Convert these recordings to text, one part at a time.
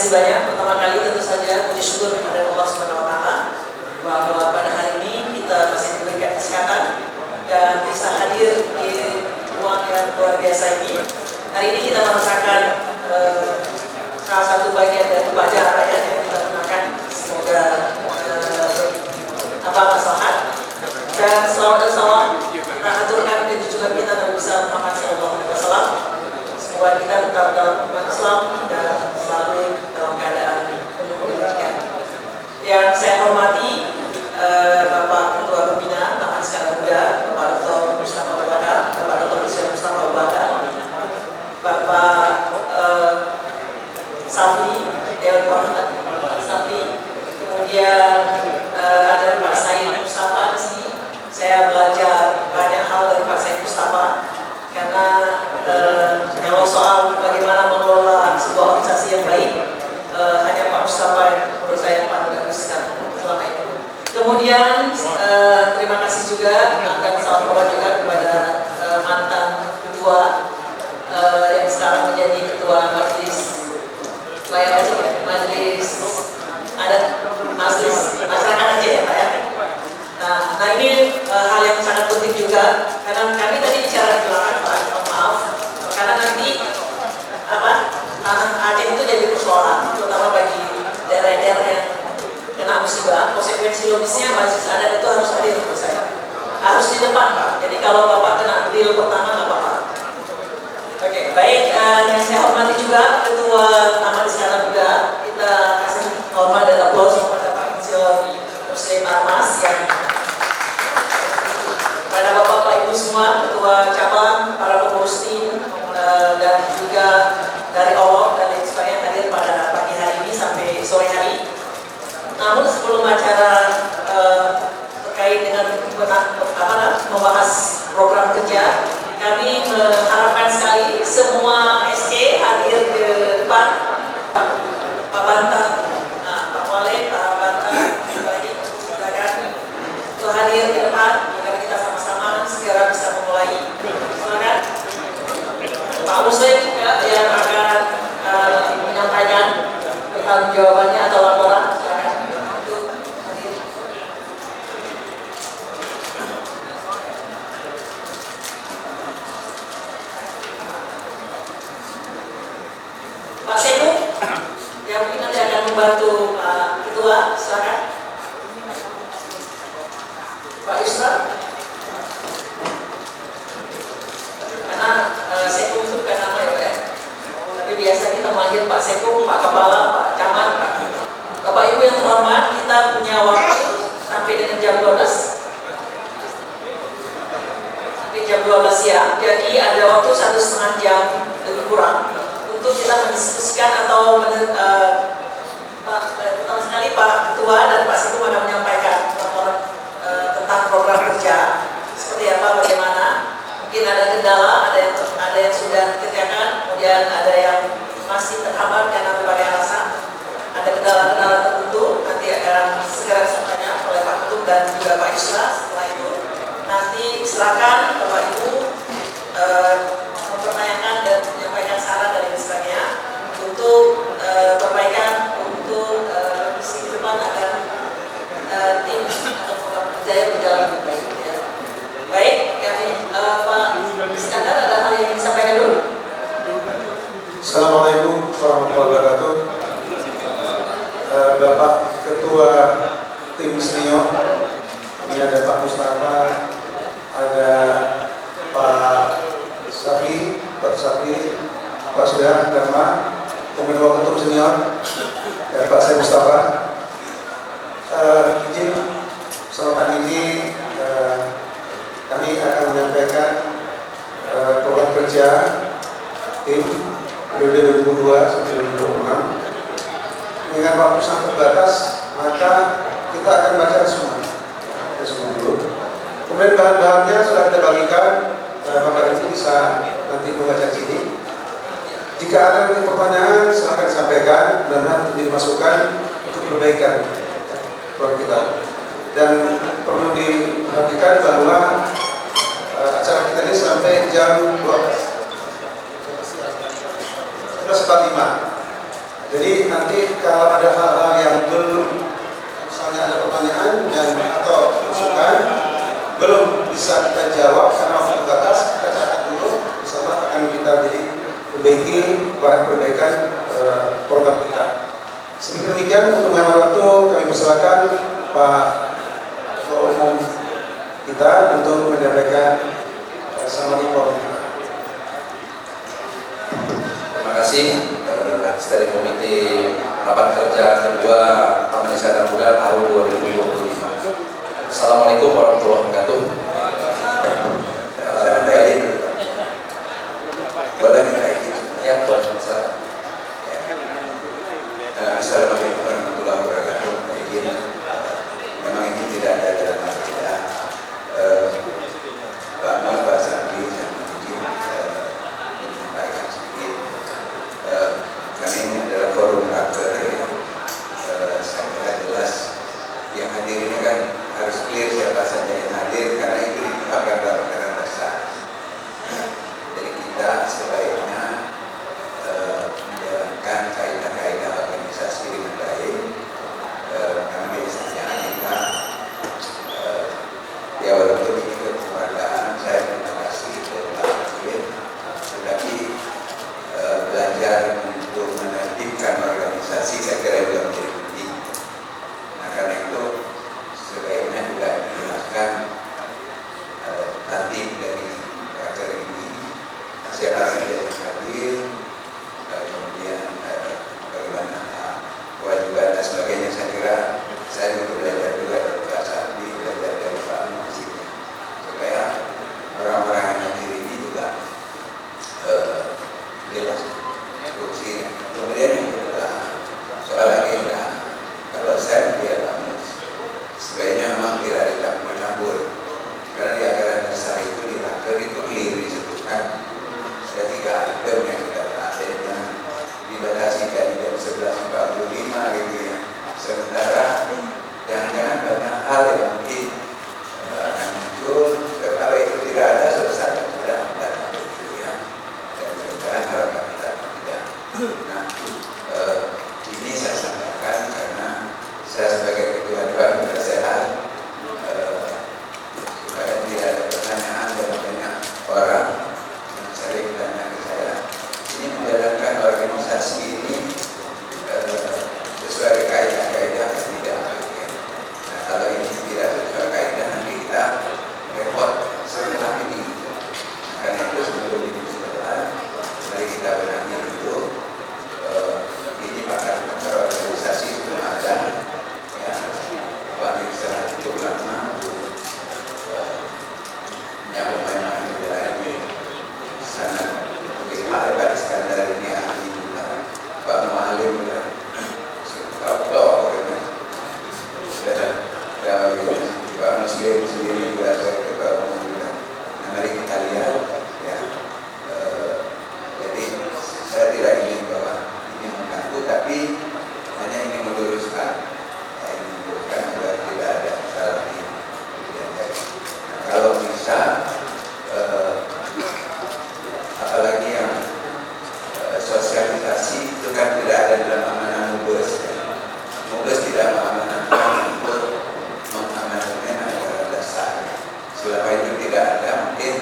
kasih banyak. Pertama kali tentu saja puji syukur kepada Allah Subhanahu wa taala bahwa pada hari ini kita masih diberikan kesehatan dan bisa hadir di ruang yang luar biasa ini. Hari ini kita merasakan salah satu bagian dari upacara yang kita gunakan. Semoga maslahat dan selawat dan salam kita aturkan ke junjungan kita Nabi besar Muhammad SAW. Semoga kita tetap dalam umat Islam dan selalu dalam keadaan penuh pendidikan. Yang saya hormati Bapak Ketua Pembina Taman Sekarang Muda, Bapak Dr. Mustafa Abu Bakar, Bapak Dr. Mustafa Abu Bakar, Bapak Safi Dewan Muhammad Safi, kemudian ada Pak Said Mustafa di sini. Saya belajar banyak hal dari Pak Said Mustafa karena kalau soal bagaimana mengelola sebuah organisasi yang baik, hanya Pak Mustafa yang menurut saya paling baguskan selama ini. Kemudian terima kasih juga akan salam hormat juga kepada mantan ketua yang sekarang menjadi ketua majelis masyarakat aja ya Pak ya. Nah ini hal yang sangat penting juga karena kami tadi bicara di belakang Pak, maaf karena nanti tanah Aceh itu jadi persoalan terutama bagi daerah-daerah yang kena musibah. Konsekuensi logisnya majelis adat itu harus hadir menurut saya, harus di depan Pak. Jadi kalau Bapak kena deal pertama nggak apa-apa. Oke, baik, yang saya hormati juga Ketua Taman Sekarang Muda, kita kasih hormat dan aplaus kepada Pak Insinyur Muslim Armas yang pada Bapak-Bapak Ibu semua, Ketua Cabang, para pengurus tim, dan juga dari Allah dan lain sebagainya hadir pada pagi hari ini sampai sore hari. Namun sebelum acara terkait dengan membahas program kerja, kami mengharapkan sekali semua SC hadir ke depan. Pak Banta, Pak Wale, Pak Banta, silakan untuk hadir ke depan agar kita sama-sama segera bisa memulai. Silakan Pak Muslim yang akan menyampaikan pertanggungjawabannya atau laporan. Silakan. Pak Seku yang mungkin nanti akan membantu Pak Ketua, silakan. Pak Yusra, karena Seku itu bukan nama ya Pak ya, tapi biasa kita manggil Pak Seku, Pak Kepala, Pak Camat, Pak. Bapak Ibu yang terhormat, kita punya waktu sampai dengan jam 12 sampai jam 12 siang, jadi ada waktu 1,5 jam lebih kurang untuk kita mendiskusikan atau pertama sekali Pak Ketua dan Pak Seku akan menyampaikan laporan tentang program kerja seperti apa, bagaimana. Mungkin ada kendala, ada yang sudah dikerjakan, kemudian ada yang masih terhambat karena berbagai alasan, ada kendala-kendala tertentu, nanti akan segera disampaikan oleh Pak Ketum dan juga Pak Yusra. Setelah itu nanti silakan Bapak Ibu mempertanyakan dan menyampaikan saran dan lain sebagainya untuk perbaikan untuk misi ke depan agar tim atau program kerja berjalan lebih baik. Ya. Baik, Pak Iskandar, ada hal yang disampaikan dulu. Assalamualaikum warahmatullahi wabarakatuh. Bapak Ketua Tim Senior, ini ada Pak Mustafa, ada Pak Safi, Pak Sudah, Dharma, Ketua Ketum Senior, dan Pak Said Mustafa. Izin kesempatan ini kami akan menyampaikan program kerja tim periode 2002 sampai 2026. Dengan waktu sangat terbatas, maka kita akan baca semua dulu. Kemudian bahan-bahannya sudah kita bagikan, Bapak Ibu bisa nanti membaca di sini. Jika ada pertanyaan, silakan sampaikan dan nanti dimasukkan untuk perbaikan program kita. Dan perlu diperhatikan bahwa acara kita ini sampai jam 12.45. Jadi nanti kita untuk menyampaikan summary point. Terima kasih dari Komite Rapat Kerja Kedua Taman Wisata Muda tahun 2025. Assalamualaikum warahmatullahi wabarakatuh. Boleh minta izin? Ya, boleh saya. Assalamualaikum warahmatullahi wabarakatuh. Izin, memang ini tidak ada dalam agenda. Pak Mal, Pak Sandi, saya izin menyampaikan sedikit. Karena ini adalah forum raker. Saya kira jelas yang hadir ini kan harus clear siapa saja yang hadir karena itu ditetapkan dalam perkara dasar. Jadi kita sebaiknya menjalankan kaidah-kaidah organisasi dengan baik, karena biasanya kita ya walaupun ini kekeluargaan saya terima kasih kepada Pak Hakim, tetapi belajar untuk menertibkan organisasi saya kira juga menjadi penting. Nah karena itu sebaiknya juga dijelaskan tertib dari raker ini, siapa saja yang hadir, kemudian bagaimana kewajiban dan sebagainya. Saya kira saya juga belajar juga dari Pak Sandi, belajar dari Pak Masih, supaya orang-orang yang hadir ini juga jelas instruksi. Kemudian yang kedua soal agenda, kalau saya melihat Pak Mus, sebaiknya memang tidak dicampur-campur, karena di anggaran dasar itu di raker itu clear disebutkan ada 3 item yang kita ada yang dibatasi dari jam 11.45 gitu ya. Sementara jangan-jangan banyak hal yang mungkin akan muncul, kalau itu tidak ada selesai sudah gitu ya. Dan mudah-mudahan harapan kita tidak. Nah, ini saya sampaikan karena saya sebagai ketua Dewan Penasehat supaya tidak ada pertanyaan dari banyak orang yang sering bertanya ke saya, ini menjalankan organisasi ini sesuai kaidah-kaidah atau tidak. Nah kalau ini tidak sesuai kaidah nanti kita repot setelah ini. Karena itu sebelum ini setelah mari kita benahi dulu. Ini pakar-pakar organisasi itu ada ya, Pak Nisa itu lama yang pemain di sana bagaimana Pak Iskandar ini ahli Pak Mualim Pak Muslim sendiri juga saya ketua umum. Nah mari kita lihat ya. Jadi saya tidak ingin bahwa ini mengganggu, tapi hanya ingin meluruskan agar tidak ada masalah ini. Nah, kalau bisa apalagi yang sosialisasi itu kan tidak ada dalam amanah Mubes. Mubes tidak mengamanahkan untuk mengamanahkan anggaran dasar. Selama itu tidak ada, mungkin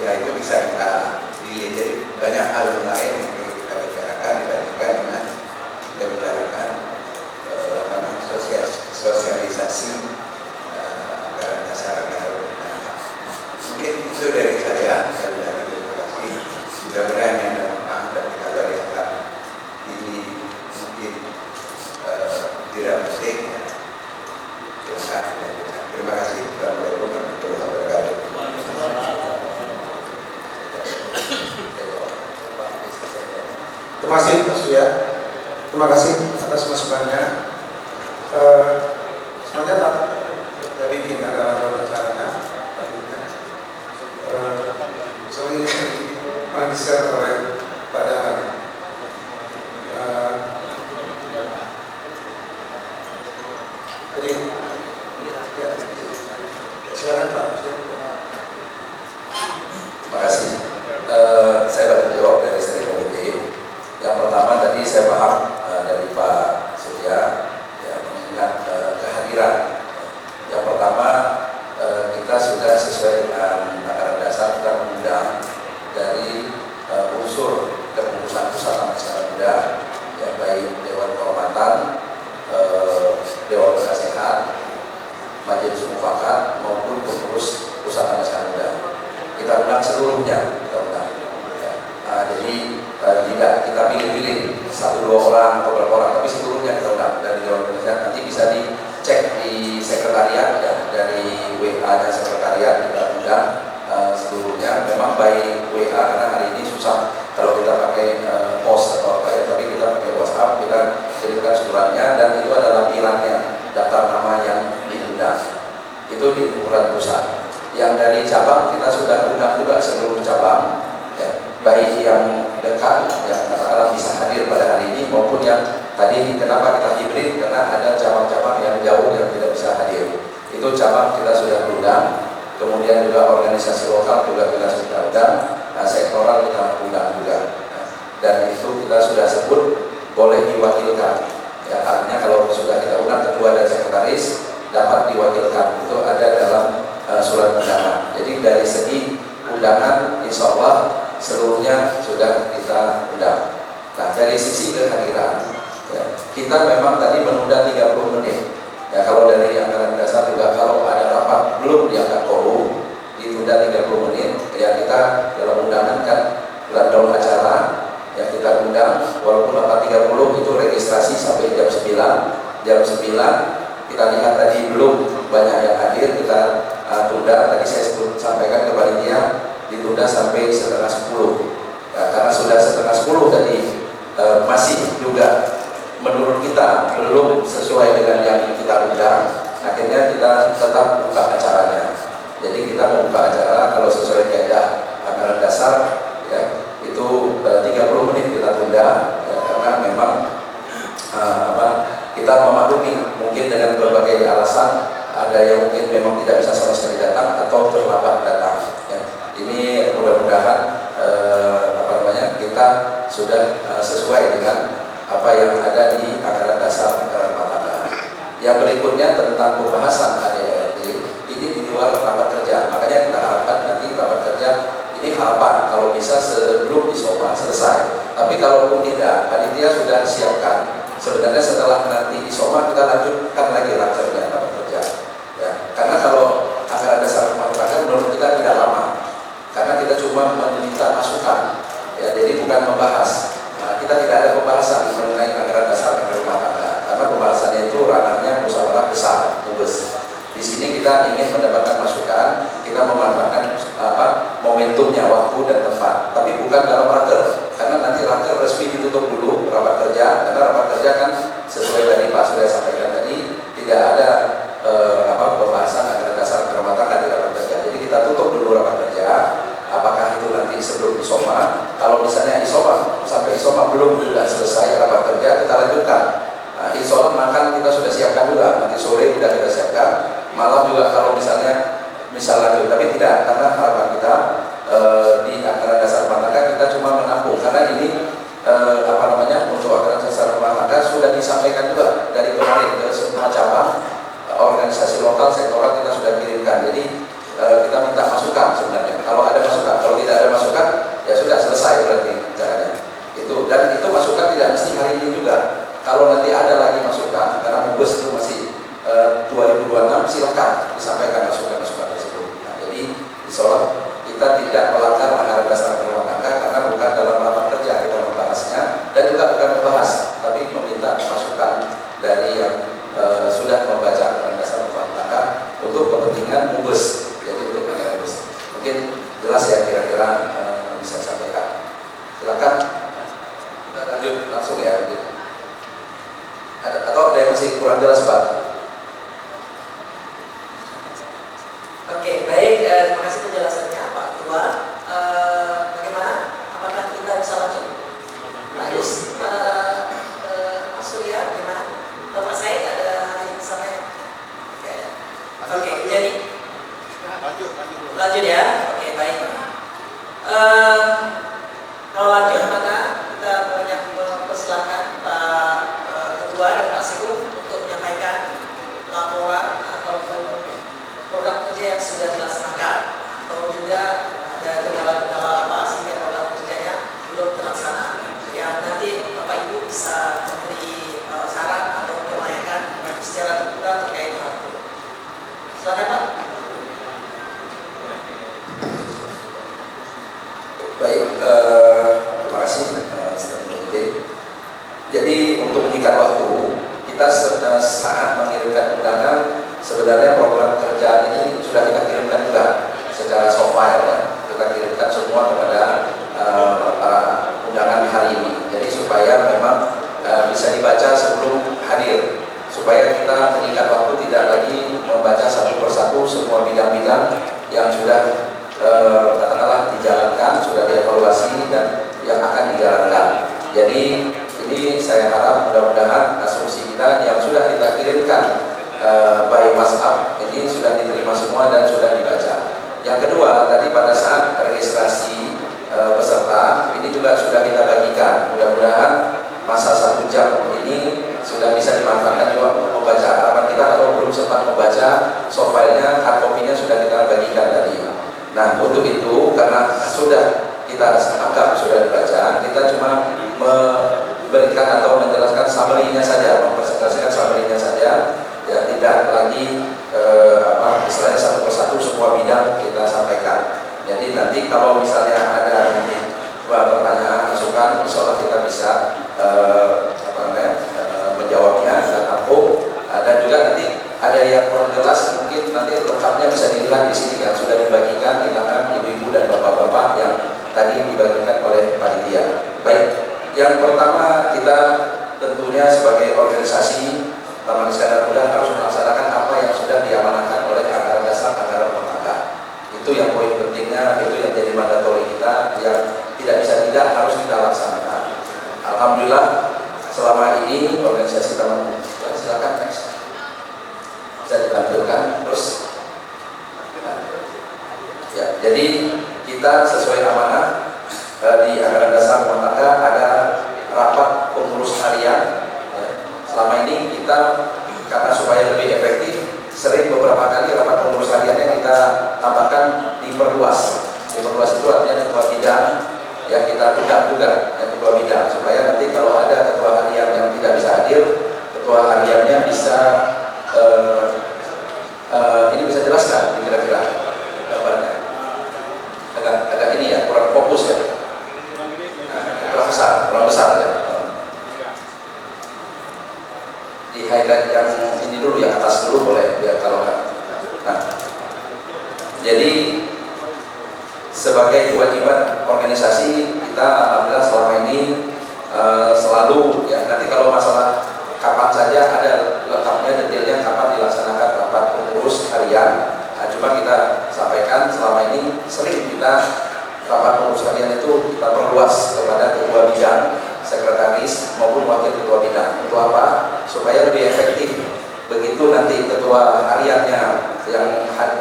ya itu bisa kita pilih. Jadi banyak hal lain yang perlu kita bicarakan dibandingkan dengan kita bicarakan sosialisasi anggaran dasar negara. Mungkin itu dari saya. Mudah-mudahan yang memang dan kalau yang ini mungkin tidak penting ya. Terima kasih. Assalamualaikum warahmatullahi wabarakatuh. Terima kasih Pak Surya. Terima kasih atas masukannya. Sebenarnya dari ini adalah acaranya. Soalnya ini di-share oleh Pak Dahlan. Jadi ya, silakan Pak. Terima kasih. Saya dapat jawab dari seri komite. Yang pertama tadi saya paham dari Pak Surya ya, mengingat kehadiran. Yang pertama kita sudah sesuai dengan anggaran dasar kita mengundang dari unsur kepengurusan pusat Taman Wisata Muda, ya baik Dewan Kehormatan, Dewan Penasehat, Majelis Mufakat maupun pengurus seluruhnya kita undang. Ya. Jadi tidak kita pilih-pilih 1-2 orang atau berapa orang, tapi seluruhnya kita undang dari Dewan Pembinaan. Nanti bisa dicek di sekretariat ya, dari WA-nya sekretariat kita undang seluruhnya. Memang by WA karena hari ini susah kalau kita pakai pos atau apa ya, tapi kita pakai WhatsApp, kita kirimkan suratnya dan itu ada lampirannya, daftar nama yang diundang. Itu di ukuran pusat. Yang dari cabang kita sudah undang juga seluruh cabang, ya, baik yang dekat yang katakanlah bisa hadir pada hari ini maupun yang tadi kenapa kita hibrid karena ada cabang-cabang yang jauh yang tidak bisa hadir. Itu cabang kita sudah undang. Kemudian juga organisasi lokal juga kita sudah undang, sektoral kita undang juga. Dan itu kita sudah sebut boleh diwakilkan. Ya, artinya kalau sudah kita undang ketua dan sekretaris dapat diwakilkan. Itu ada dalam surat undangan. Jadi dari segi undangan insya Allah seluruhnya sudah kita undang. Nah dari sisi kehadiran ya, kita memang tadi menunda 30 menit. Ya, kalau dari anggaran dasar juga kalau ada rapat belum diangkat quorum ditunda 30 menit ya, kita dalam undangan kan rundown acara yang kita undang walaupun 8.30 itu registrasi sampai jam 9. Jam 9 kita lihat tadi belum banyak yang hadir, kita tunda. Tadi saya sampaikan ke panitia ditunda sampai 9:30 ya, karena sudah 9:30 tadi masih juga menurut kita belum sesuai dengan yang kita undang, akhirnya kita tetap buka acaranya. Jadi kita membuka acara kalau sesuai kaidah anggaran dasar ya, itu 30 menit kita tunda ya, karena memang kita memaklumi mungkin dengan berbagai alasan ada yang mungkin memang tidak bisa sama sekali datang atau terlambat datang ya. Ini mudah-mudahan kita sudah sesuai dengan apa yang ada di anggaran dasar anggaran rumah tangga. Yang berikutnya tentang pembahasan ADART ini di luar rapat kerja, makanya kita harapkan nanti rapat kerja ini harapan kalau bisa sebelum isoma selesai. Tapi kalaupun tidak, panitia sudah siapkan. Sebenarnya setelah nanti isoma kita lanjutkan lagi rakernya rapat kerja. Ya, karena kalau anggaran dasar rumah tangga menurut kita tidak lama, karena kita cuma meminta masukan. Ya, jadi bukan membahas. Kita tidak ada pembahasan mengenai anggaran dasar anggaran rumah tangga karena pembahasannya itu ranahnya musyawarah besar, tugas. Di sini kita ingin mendapatkan masukan, kita memanfaatkan momentumnya, waktu dan tempat, tapi bukan dalam raker, karena nanti raker resmi ditutup dulu rapat kerja, karena rapat kerja kan sesuai dari Pak Surya sampaikan tadi tidak ada pembahasan anggaran dasar anggaran rumah tangga di rapat kerja. Jadi kita tutup dulu rapat kerja. Apakah itu nanti sebelum isoma? Kalau misalnya isoma sampai isoma belum juga selesai rapat kerja, kita lanjutkan. Nah, isoma makan kita sudah siapkan juga. Nanti sore sudah kita siapkan. Malam juga kalau misalnya lanjut, tapi tidak, karena harapan kita di anggaran dasar rumah tangga kita cuma menampung. Karena ini untuk anggaran dasar rumah tangga sudah disampaikan juga dari kemarin ke semua cabang organisasi lokal sektoral kita sudah kirimkan. Jadi kita minta masukan sebenarnya. Kalau ada masukan, kalau tidak ada masukan, ya sudah selesai berarti caranya. Itu dan itu masukan tidak mesti hari ini juga. Kalau nanti ada lagi masukan, karena mubes itu masih 2026, silakan disampaikan masukan-masukan tersebut. Nah, jadi insyaallah kita tidak melanggar anggaran dasar rumah tangga karena bukan dalam rapat kerja kita membahasnya dan juga bukan membahas, tapi meminta masukan dari yang sudah membaca anggaran dasar rumah tangga untuk kepentingan mubes. Mungkin jelas ya kira-kira bisa sampaikan. Silakan kita lanjut langsung ya. Atau ada yang masih kurang jelas Pak? Oke, baik. Terima kasih penjelasannya Pak Ketua. Bagaimana? Apakah kita bisa lanjut? Lanjut, Pak Surya, bagaimana? Bapak saya ada yang sampai. Oke, jadi lanjut ya. Oke, baik. Kalau lanjut maka kita banyak mempersilahkan Pak Ketua dan Pak Sekuf untuk menyampaikan laporan ataupun program kerja yang sudah dilaksanakan atau juga ada kendala-kendala apa sehingga program kerjanya belum terlaksana. Yang nanti Bapak Ibu bisa memberi saran atau menyampaikan secara terbuka terkait hal itu. Silakan Pak. bidang yang sudah katakanlah dijalankan, sudah dievaluasi dan yang akan dijalankan. Jadi ini saya harap mudah-mudahan asumsi kita yang sudah kita kirimkan by WhatsApp ini sudah diterima semua dan sudah dibaca. Yang kedua, tadi pada saat registrasi peserta ini juga sudah kita bagikan. Mudah-mudahan masa 1 jam ini sudah bisa dimanfaatkan juga untuk membaca. Harapan kita kalau belum sempat membaca soft file-nya, hard copy-nya sudah kita bagikan tadi. Nah, untuk itu karena sudah kita anggap sudah dibaca, kita cuma memberikan atau menjelaskan summary-nya saja, mempresentasikan summary-nya saja, ya tidak lagi istilahnya satu persatu semua bidang kita sampaikan. Jadi nanti kalau misalnya ada pertanyaan, masukan, insya Allah kita bisa menjawabnya dan tampung. Dan juga nanti ada yang kurang jelas, mungkin nanti lengkapnya bisa dilihat di sini yang sudah dibagikan di tangan ibu-ibu dan bapak-bapak yang tadi dibagikan oleh panitia. Baik, yang pertama kita tentunya sebagai organisasi Taman Iskandar Muda harus melaksanakan apa yang sudah diamanahkan oleh anggaran dasar anggaran rumah tangga. Itu yang poin pentingnya, itu yang jadi mandatori kita yang tidak bisa tidak harus kita laksanakan. Alhamdulillah selama ini organisasi Taman, silakan next. Bisa ditampilkan terus. Ya, jadi kita sesuai amanah di anggaran dasar rumah tangga ada rapat pengurus harian. Selama ini kita karena supaya lebih efektif sering beberapa kali rapat pengurus hariannya kita tambahkan diperluas. Diperluas itu artinya ketua bidang yang kita buka juga yang ketua bidang supaya nanti kalau ada ketua harian yang tidak bisa hadir, ketua hariannya bisa ini bisa jelaskan kira-kira gambarnya. Agak ini ya kurang fokus ya. Kurang besar ya. Di highlight yang ini dulu, yang atas dulu boleh biar kalau nah, jadi sebagai kewajiban organisasi kita alhamdulillah selama ini selalu ya, nanti kalau masalah kapan saja ada lengkapnya detailnya kapan dilaksanakan rapat pengurus harian. Nah, cuma kita sampaikan selama ini sering kita rapat pengurus harian itu kita perluas kepada ketua bidang, sekretaris maupun wakil ketua bidang. Untuk apa? Supaya lebih efektif. Begitu nanti ketua hariannya yang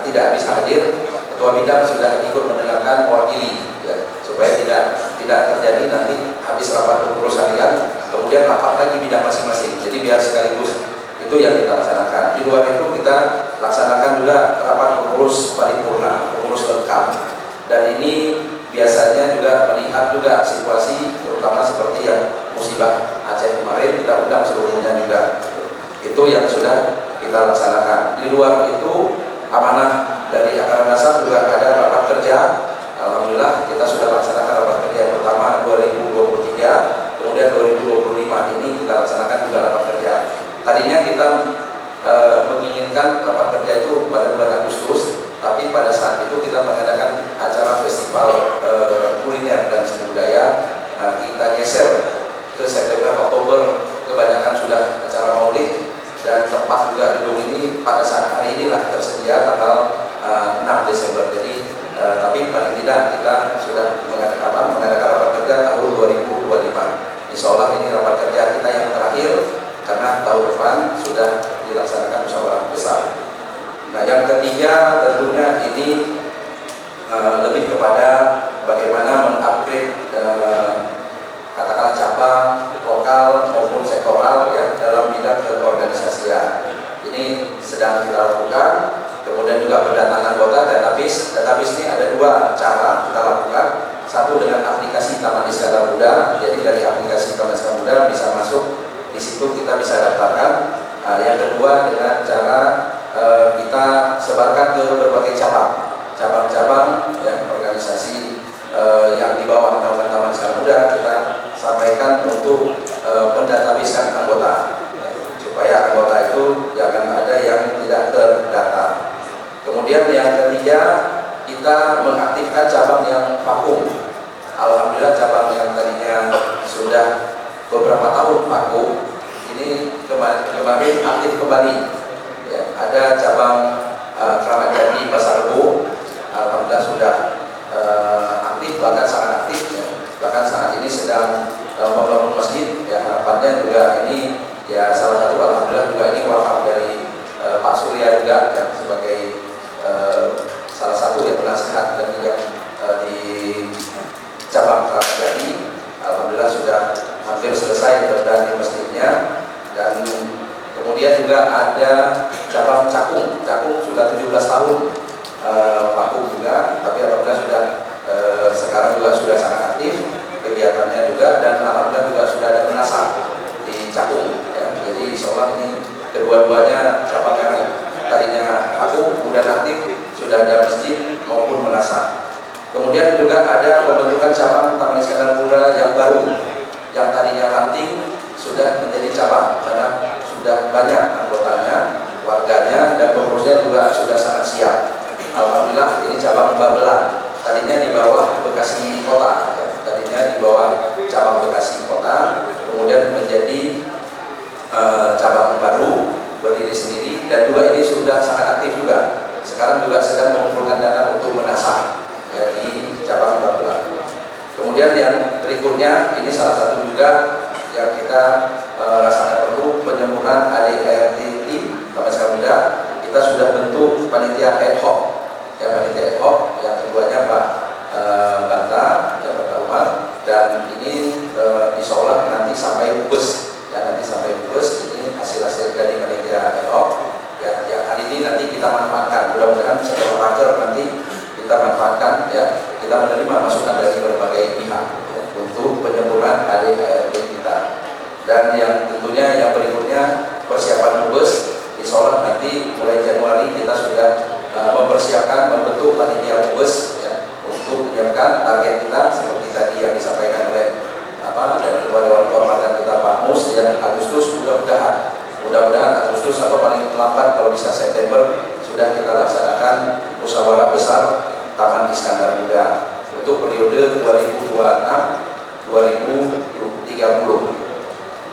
tidak bisa hadir, ketua bidang sudah ikut mendengarkan mewakili, ya, supaya tidak terjadi nanti habis rapat pengurus harian kemudian rapat lagi bidang masing-masing. Jadi biar sekaligus itu yang kita laksanakan. Di luar itu kita laksanakan juga rapat pengurus paripurna, pengurus lengkap. Dan ini biasanya juga melihat juga situasi terutama seperti yang musibah Aceh kemarin, kita undang seluruhnya juga. Itu yang sudah kita laksanakan. Di luar itu amanah dari anggaran dasar juga ada rapat kerja. Alhamdulillah kita sudah laksanakan rapat kerja yang pertama 2023, kemudian 2025 ini kita laksanakan juga rapat kerja. Tadinya kita menginginkan rapat kerja itu pada bulan Agustus, tapi pada saat itu kita mengadakan acara festival kuliner dan seni budaya. Kita geser ke September Oktober, kebanyakan sudah acara maulid, dan tempat juga gedung ini pada saat hari inilah tersedia tanggal 6 Desember. Jadi tapi paling tidak kita sudah mengadakan rapat kerja tahun 2025. Insya Allah ini rapat kerja kita yang terakhir karena tahun depan sudah dilaksanakan musyawarah besar. Nah, yang ketiga tentunya ini lebih kepada bagaimana mengupgrade katakanlah cabang lokal maupun sektoral ya dalam bidang keorganisasian. Ini sedang kita lakukan. Kemudian juga pendataan anggota database. Database ini ada dua cara kita lakukan. Satu dengan aplikasi Taman Iskandar Muda. Jadi dari aplikasi Taman Iskandar Muda bisa masuk di situ, kita bisa daftarkan. Yang kedua dengan cara kita sebarkan ke berbagai cabang-cabang ya, organisasi yang di bawah naungan Taman Iskandar Muda. Kita sampaikan untuk mendatabasekan anggota supaya anggota itu jangan ada yang tidak terdata. Kemudian yang ketiga kita mengaktifkan cabang yang vakum. Alhamdulillah cabang yang tadinya sudah beberapa tahun vakum ini kemarin aktif kembali. Ya, ada cabang Kramat Jati Pasar Rebo dua-duanya cabang yang tadinya aku kemudian aktif sudah ada masjid maupun menasah. Kemudian juga ada pembentukan cabang Taman Iskandar Muda yang baru, yang tadinya ranting sudah menjadi cabang karena sudah banyak anggotanya, warganya, dan pengurusnya juga sudah sangat siap. Alhamdulillah ini cabang Babelan, tadinya di bawah Bekasi Kota, tadinya di bawah cabang Bekasi Kota, kemudian menjadi cabang baru berdiri sendiri, dan juga ini sudah sangat aktif juga. Sekarang juga sedang mengumpulkan dana untuk menasah di cabang Babelan. Kemudian yang berikutnya ini salah satu juga yang kita rasakan perlu penyempurnaan ADART tim Taman Iskandar Muda. Kita sudah bentuk panitia ad hoc, ya panitia ad hoc yang keduanya Pak Banta, ya Pak Umar, dan ini insya Allah nanti sampai bus, ya nanti sampai bus ini hasil dari panitia ad hoc. Ya, yang hari ini nanti kita manfaatkan, mudah-mudahan setelah raker nanti kita manfaatkan, ya kita menerima masukan dari berbagai pihak ya, untuk penyempurnaan ADART kita. Dan yang tentunya yang berikutnya persiapan bus, insya Allah nanti mulai Januari kita sudah mempersiapkan membentuk panitia bus ya, untuk menyiapkan target kita seperti tadi yang disampaikan oleh dari Ketua Dewan Kehormatan kita Pak Mus, dan Agustus mudah-mudahan Agustus atau paling lambat kalau bisa September sudah kita laksanakan musyawarah besar Taman Iskandar Muda untuk periode 2026-2030.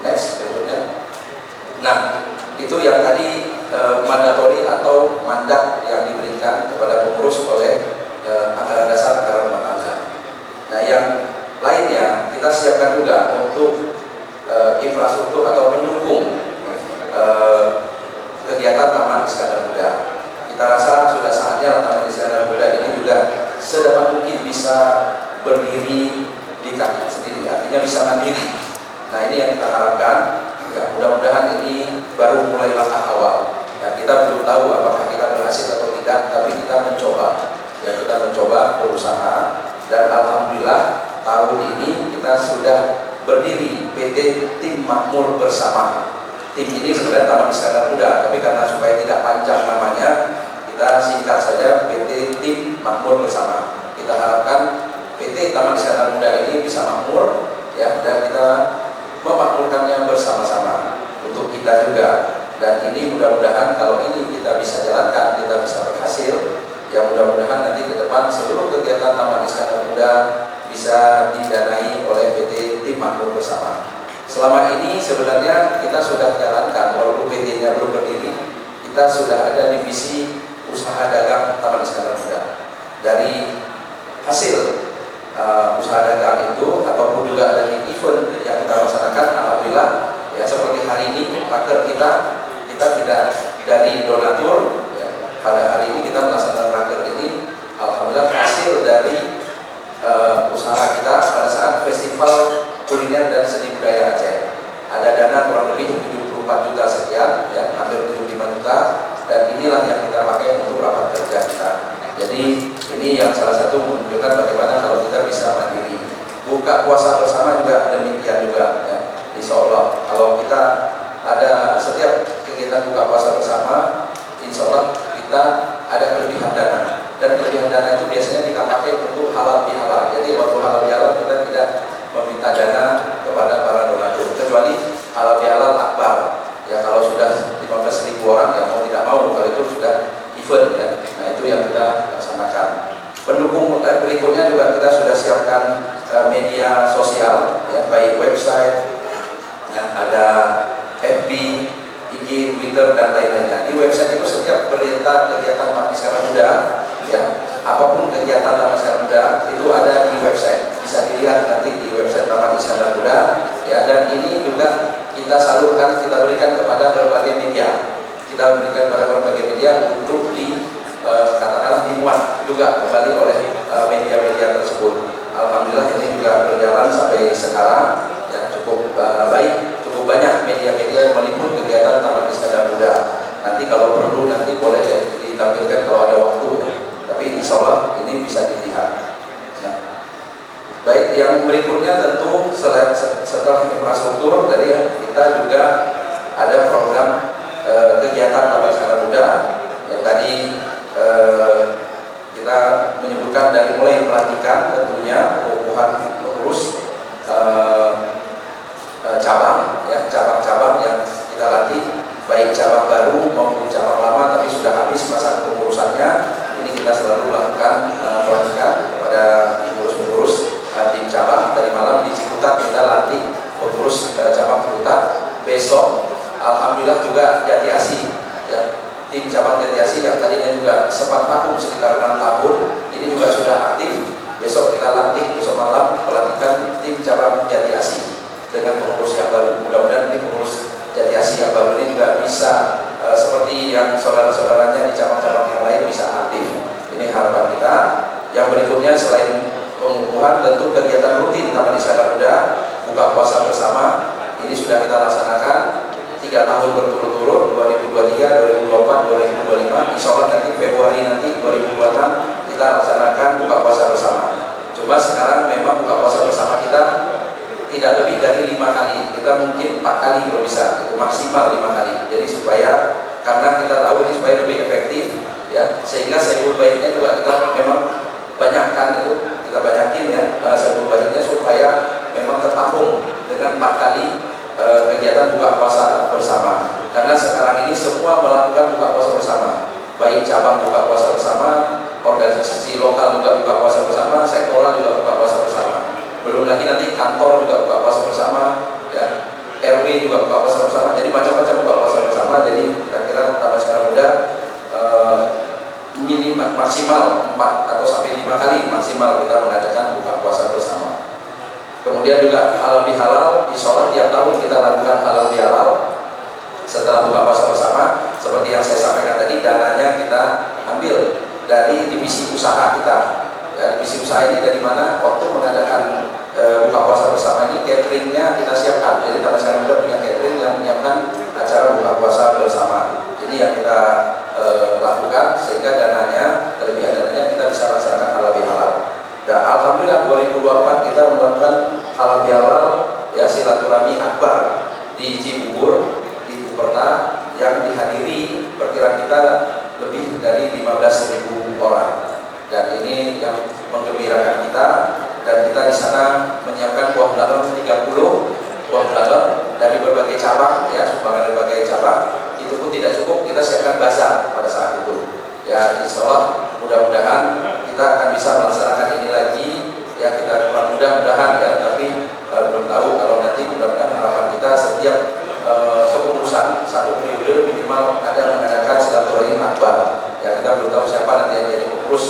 Next berikutnya. Nah, itu yang tadi mandatori atau mandat yang diberikan kepada pengurus oleh anggaran dasar anggaran rumah tangga. Nah, yang lainnya kita siapkan juga untuk infrastruktur atau mendukung kegiatan Taman Iskandar Muda. Kita rasa sudah saatnya Taman Iskandar Muda ini juga sedapat mungkin bisa berdiri di kaki sendiri, artinya bisa mandiri. Nah, ini yang kita harapkan, ya, mudah-mudahan ini baru mulai langkah awal. Ya, kita belum tahu apakah kita berhasil atau tidak, tapi kita mencoba. Ya, kita mencoba berusaha, dan alhamdulillah tahun ini kita sudah berdiri PT Tim Makmur Bersama. Tim ini sebenarnya Taman Iskandar Muda, tapi karena supaya tidak panjang namanya, kita singkat saja PT Tim Makmur Bersama. Kita harapkan PT Taman Iskandar Muda ini bisa makmur, ya, dan kita memakmurkannya bersama-sama untuk kita juga. Dan ini mudah-mudahan kalau ini kita bisa jalankan, kita bisa berhasil, ya mudah-mudahan nanti ke depan seluruh kegiatan Taman Iskandar Muda bisa didanai oleh PT Tim Makmur Bersama. Selama ini sebenarnya kita sudah jalankan, walaupun PT-nya belum berdiri, kita sudah ada divisi usaha dagang Taman Iskandar Muda. Dari hasil usaha dagang itu ataupun juga dari event yang kita laksanakan, alhamdulillah ya seperti hari ini raker kita tidak dari donatur, ya, pada hari ini kita melaksanakan raker ini alhamdulillah hasil dari usaha kita pada saat festival kuliner dan seni budaya Aceh. Ada dana kurang lebih 74 juta sekian, ya hampir 75 juta, dan inilah yang kita pakai untuk rapat kerja kita. Jadi ini yang salah satu menunjukkan bagaimana kalau kita bisa mandiri. Buka puasa bersama juga demikian juga, ya. Insya Allah kalau kita ada setiap kegiatan buka puasa bersama, insya Allah kita ada kelebihan dana, dan kelebihan dana itu biasanya kita pakai untuk halal bihalal. Jadi waktu halal bihalal kita tidak meminta dana kepada para donatur, kecuali halal bihalal akbar. Ya kalau sudah 15.000 orang yang mau tidak mau, kalau itu sudah event, ya. Nah itu yang kita laksanakan. Pendukung berikutnya juga kita sudah siapkan media sosial, ya, baik website, yang ada FB, IG, Twitter, dan lain-lainnya. Di website itu setiap berita kegiatan Taman Iskandar Muda, ya, apapun kegiatan Taman Iskandar Muda itu ada di website. Bisa dilihat nanti di website Taman Iskandar Muda, ya, dan ini juga kita salurkan, kita berikan kepada berbagai media. Kita berikan kepada berbagai media untuk katakanlah dimuat juga kembali oleh media-media tersebut. Alhamdulillah ini juga berjalan sampai sekarang, ya, cukup baik, cukup banyak media-media yang meliput kegiatan Taman Iskandar Muda. Nanti kalau perlu nanti boleh ditampilkan kalau ada waktu, ya. Tapi insya Allah ini bisa dilihat. Ya. Baik, yang berikutnya tentu setelah infrastruktur, tadi kita juga ada program kegiatan Taman Sekarang Muda yang tadi kita menyebutkan dari mulai pelantikan tentunya pengukuhan pengurus cabang, ya, cabang-cabang yang kita latih, baik cabang baru maupun cabang lama tapi sudah habis masa pengurusannya. Ini kita selalu melakukan pelantikan kepada pengurus-pengurus tim cabang. Dari malam di Ciputat kita latih pengurus cabang Ciputat. Besok alhamdulillah juga Jati Asih, ya, tim cabang Jati Asih yang tadinya juga sempat vakum sekitar 6 tahun ini juga sudah aktif. Besok kita latih, besok malam pelantikan tim cabang Jati Asih dengan pengurus yang baru. Mudah-mudahan ini pengurus Jati Asih yang baru ini juga bisa seperti yang saudara-saudaranya di cabang-cabang yang lain bisa aktif. Ini harapan kita. Yang berikutnya selain pengukuhan, tentu kegiatan rutin Taman Wisata Muda, buka puasa bersama ini sudah kita laksanakan 3 tahun berturut-turut, 2023, 2024, 2025. Insya Allah nanti Februari nanti 2026 kita laksanakan buka puasa bersama. Cuma sekarang memang buka puasa bersama kita tidak lebih dari 5 kali, kita mungkin 4 kali kalau bisa, itu maksimal 5 kali. Jadi supaya, karena kita tahu ini supaya lebih efektif, ya, sehingga sebelum baiknya juga kita memang banyakkan itu, kita banyakin ya sebelum baiknya supaya memang tertampung dengan 4 kali kegiatan buka puasa bersama. Karena sekarang ini semua melakukan buka puasa bersama, baik cabang buka puasa bersama, organisasi lokal juga buka puasa bersama, sektoral juga buka puasa bersama. Belum lagi nanti kantor juga buka puasa bersama, ya, RW juga buka puasa bersama. Jadi macam-macam buka puasa bersama. Jadi kira-kira Taman Sekarang Muda minimal maksimal 4 atau sampai 5 kali maksimal kita mengadakan buka puasa bersama. Kemudian juga halal bihalal, insya Allah tiap tahun kita lakukan halal bihalal setelah buka puasa bersama. Seperti yang saya sampaikan tadi, dananya kita ambil dari divisi usaha kita. Ya, divisi usaha ini dari mana? Waktu mengadakan buka puasa bersama ini, cateringnya kita siapkan. Jadi Taman Sekarang Muda punya catering yang menyiapkan acara buka puasa bersama. Ini yang kita lakukan sehingga dananya, kelebihan dananya kita bisa laksanakan halal bihalal. Dan alhamdulillah 2024 kita melakukan halal bihalal, ya, silaturahmi akbar di Cibubur, di Puperta, yang dihadiri perkiraan kita lebih dari 15.000 orang. Dan ini yang menggembirakan kita, dan kita di sana menyiapkan buah belalang 30 buah belalang dari berbagai cabang, ya, sumbangan dari berbagai cabang. Itu pun tidak cukup, kita siapkan bazar pada saat itu. Ya, insya Allah mudah-mudahan kita akan bisa melaksanakan ini lagi, ya, kita mudah-mudahan ya, tapi belum tahu. Kalau nanti mudah-mudahan harapan kita setiap kepengurusan satu periode minimal ada mengadakan silaturahmi akbar. Ya, kita belum tahu siapa nanti yang jadi pengurus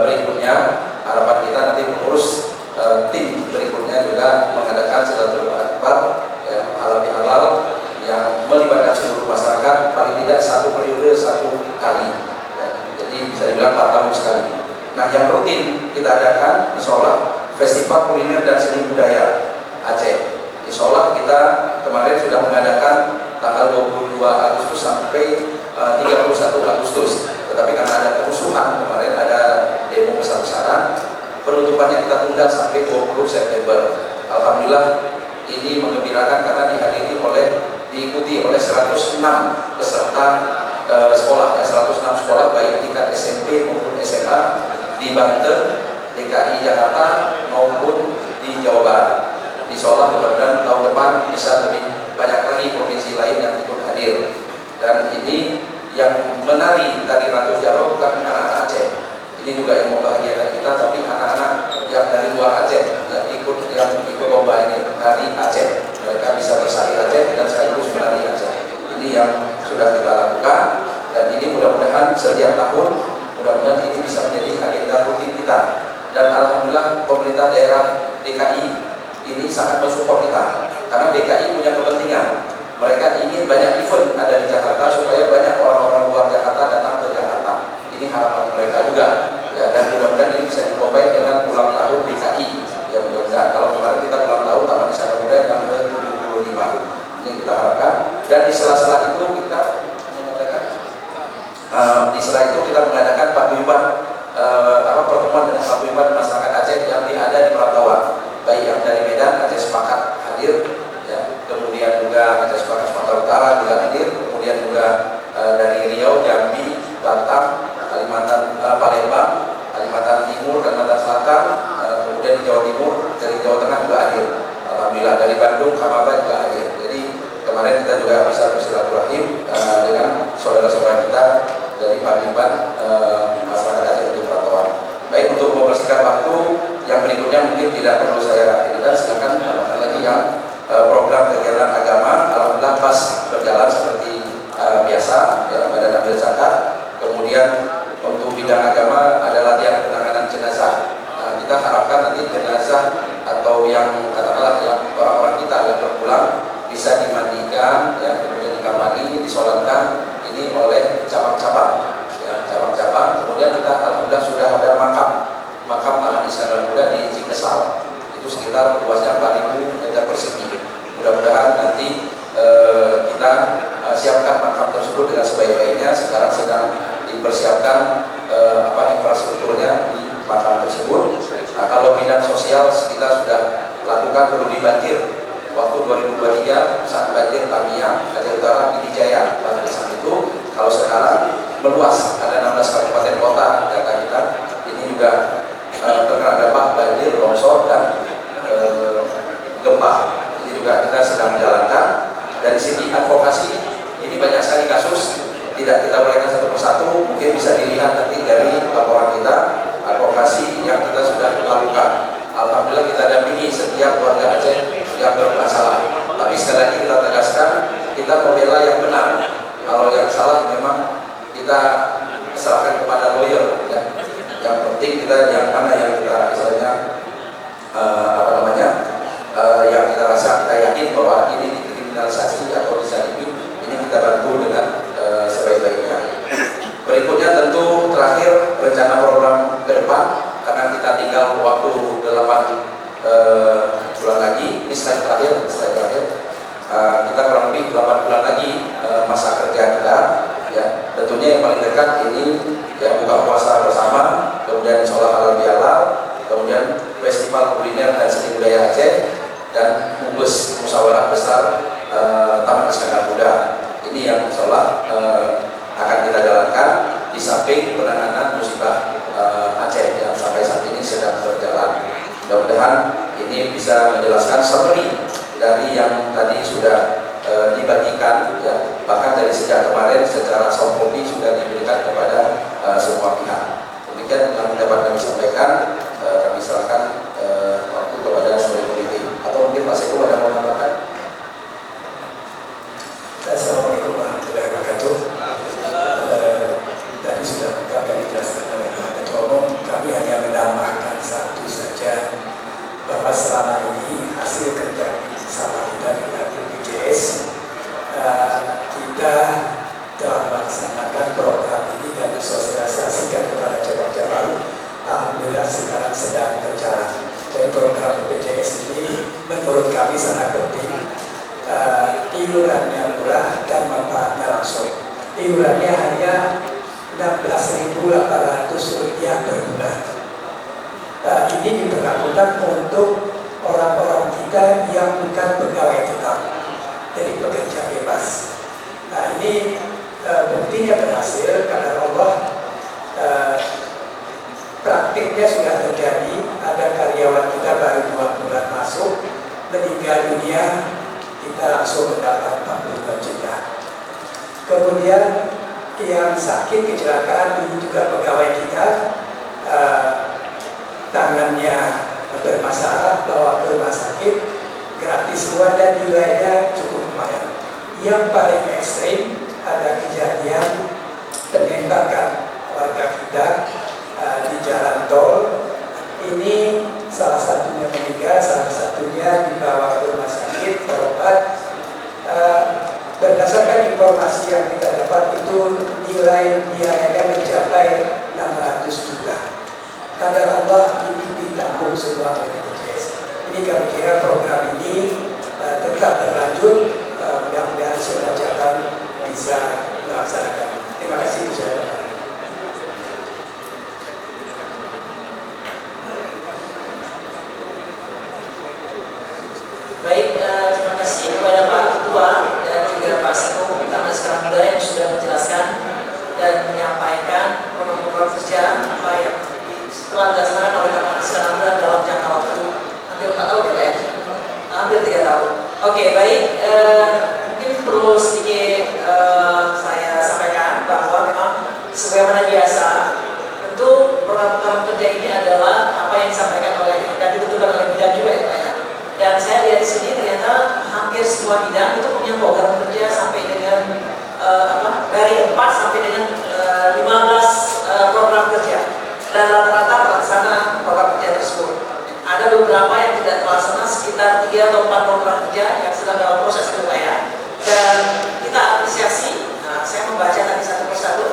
berikutnya. Harapan kita nanti pengurus tim berikutnya juga mengadakan silaturahmi akbar, ya, halal bihalal yang melibatkan seluruh masyarakat, paling tidak satu periode 1 kali. Ya, jadi bisa dibilang 4 tahun sekali. Nah, yang rutin kita adakan insya Allah Festival Kuliner dan Seni Budaya Aceh. Insya Allah kita kemarin sudah mengadakan tanggal 22 Agustus sampai 31 Agustus. Tetapi karena ada kerusuhan kemarin, ada demo besar-besaran, penutupannya kita tunda sampai 20 September. Alhamdulillah ini menggembirakan karena diikuti oleh 106 peserta sekolah, ya, 106 sekolah baik tingkat SMP maupun SMA di Banten, DKI Jakarta maupun di Jawa Barat. Insya Allah mudah-mudahan tahun depan bisa lebih banyak lagi provinsi lain yang ikut hadir. Dan ini yang menari tadi Ratu Jaro bukan anak-anak Aceh. Ini juga yang membahagiakan kita, tapi anak-anak yang dari luar Aceh yang ikut lomba ini dari Aceh. Mereka bisa bersari Aceh dan sekaligus menari Aceh. Ini yang sudah kita lakukan, dan ini mudah-mudahan setiap tahun, mudah-mudahan ini bisa menjadi agenda rutin kita. Dan alhamdulillah pemerintah daerah DKI ini sangat mensupport kita, karena DKI punya kepentingan. Mereka ingin banyak event ada di Jakarta supaya banyak orang-orang luar Jakarta datang ke Jakarta. Ini harapan mereka juga, ya, dan mudah-mudahan ini bisa dicobai dengan ulang tahun DKI. Ya, mudah-mudahan kalau kemarin kita ulang tahun Taman Wisata Muda yang ke-75, ini kita harapkan. Dan di sela-sela itu kita mengadakan paguyuban pertemuan dengan paguyuban masyarakat Aceh yang ada di Perantauan, baik yang dari Medan, Aceh Sepakat hadir, ya, kemudian juga Aceh Sepakat Sumatera Utara juga hadir, kemudian juga singkat waktu, yang berikutnya mungkin tidak perlu saya ceritakan, silakan tambahkan lagi yang program kegiatan agama. Alhamdulillah pas berjalan seperti biasa, ya, pada ambil zakat. Kemudian untuk bidang agama ada latihan penanganan jenazah. Kita harapkan nanti jenazah atau yang katakanlah yang orang-orang kita yang berpulang bisa dimandikan, ya, kemudian dikamari, disolatkan ini oleh cabang-cabang, ya, cabang-cabang. Kemudian kita alhamdulillah sudah ada makam Ahmad Iskandar Muda di Cikesal, itu sekitar luasnya 4.000 meter persegi. Mudah-mudahan nanti kita siapkan makam tersebut dengan sebaik-baiknya. Sekarang sedang dipersiapkan infrastrukturnya di makam tersebut. Nah, kalau bidang sosial kita sudah lakukan peduli banjir waktu 2023 saat banjir Tamiang, Aceh Utara, Pidijaya, pada saat itu. Kalau sekarang meluas, ada 16 kabupaten kota data kita. Ini juga terkena dampak banjir, longsor dan gempa. Ini juga kita sedang menjalankan. Dari segi advokasi, ini banyak sekali kasus, tidak kita uraikan satu persatu, mungkin bisa dilihat nanti dari laporan kita, advokasi yang kita sudah lakukan. Alhamdulillah kita dampingi setiap warga Aceh yang bermasalah. Tapi sekali lagi kita tegaskan, kita membela yang benar. Kalau yang salah memang kita serahkan kepada lawyer, ya. Yang penting kita yang mana yang kita misalnya yang kita rasa kita yakin bahwa ini dikriminalisasi atau dizalimi, ini kita bantu dengan sebaik-baiknya. Berikutnya tentu terakhir rencana program ke depan, karena kita tinggal waktu 8 bulan lagi, ini slide terakhir. Kita kurang lebih 8 bulan lagi masa kerja kita, ya. Tentunya yang paling dekat ini ya buka puasa bersama, kemudian sholat halal bihalal, kemudian festival kuliner dan seni budaya Aceh, dan musyawarah besar Taman Iskandar Muda. Ini yang insya akan kita jalankan di samping penanganan musibah Aceh yang sampai saat ini sedang berjalan. Mudah-mudahan ini bisa menjelaskan summary dari yang tadi sudah dibagikan, ya. Bahkan dari sejak kemarin secara soft copy sudah diberikan kepada semua pihak. Demikian yang dapat kami sampaikan. Kami silakan waktu kepada seluruh komite, atau mungkin Pak Seko ada mau menambahkan. Assalamualaikum warahmatullahi wabarakatuh. Tadi sudah kami dijelaskan oleh Pak Ketua Umum. Kami hanya menambahkan satu saja, bahwa selama ini hasil kerja sama kita dengan BPJS, kita telah melaksanakan program ini dan sosialisasikan kepada cabang-cabang. Alhamdulillah sekarang sedang berjalan. Dan program BPJS ini menurut kami sangat penting. Iurannya murah dan manfaatnya langsung. Iurannya hanya Rp16.800 per bulan. Ini diberlakukan untuk orang-orang kita yang bukan pegawai tetap, jadi pekerja bebas. Nah, ini buktinya berhasil karena Allah, praktiknya sudah terjadi. Ada karyawan kita baru 2 bulan masuk, meninggal dunia, kita langsung mendapat 42 juta. Kemudian yang sakit kecelakaan ini juga pegawai kita, tangannya bermasalah, bawa ke rumah sakit, gratis semua dan nilainya cukup lumayan. Yang paling ekstrim ada kejadian penembakan warga kita di jalan tol. Ini salah satunya meninggal, salah satunya dibawa ke rumah sakit berobat. Berdasarkan informasi yang kita dapat itu nilai biayanya mencapai 600 juta. Kadang Allah ini ditanggung semua oleh BPJS. Ini kami kira program ini tetap berlanjut. Mudah-mudahan semua cabang bisa melaksanakan. Terima kasih. Baik, terima kasih kepada Pak Ketua dan juga Pak Seko Taman Iskandar Muda yang sudah menjelaskan dan menyampaikan program kerja apa yang telah dilaksanakan oleh Taman Iskandar Muda dalam jangka waktu hampir 4 tahun ya, hampir 3 tahun. Oke, baik, mungkin perlu sedikit saya sampaikan bahwa memang sebagaimana biasa, tentu program kerja ini adalah disampaikan oleh dan ditentukan oleh bidang juga ya Pak ya. Dan saya lihat di sini ternyata hampir semua bidang itu punya program kerja sampai dengan dari 4 sampai dengan 15 program kerja. Dan rata-rata terlaksana program kerja tersebut. Ada beberapa yang tidak terlaksana, sekitar 3 atau 4 program kerja yang sedang dalam proses penilaian. Dan kita apresiasi, saya membaca tadi satu persatu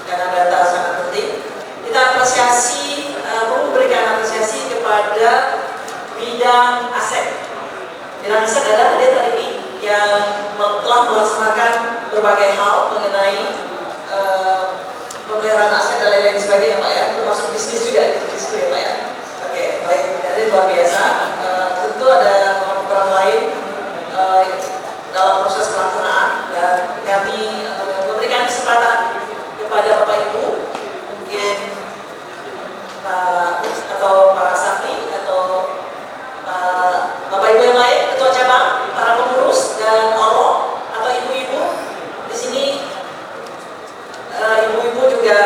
karena data sangat penting. Kita apresiasi, memberikan apresiasi kepada bidang aset. Bidang aset adalah dia tadi yang telah melaksanakan berbagai hal mengenai pemeliharaan aset dan lain-lain sebagainya Pak ya, termasuk bisnis juga di situ ya Pak ya. Oke, baik, jadi luar biasa. Tentu ada program lain dalam proses pelaksanaan dan kami memberikan kesempatan kepada Bapak Ibu mungkin atau Pak Sakti atau Bapak Ibu yang lain, ketua cabang, para pengurus dan ORO atau ibu-ibu di sini. Ibu-ibu juga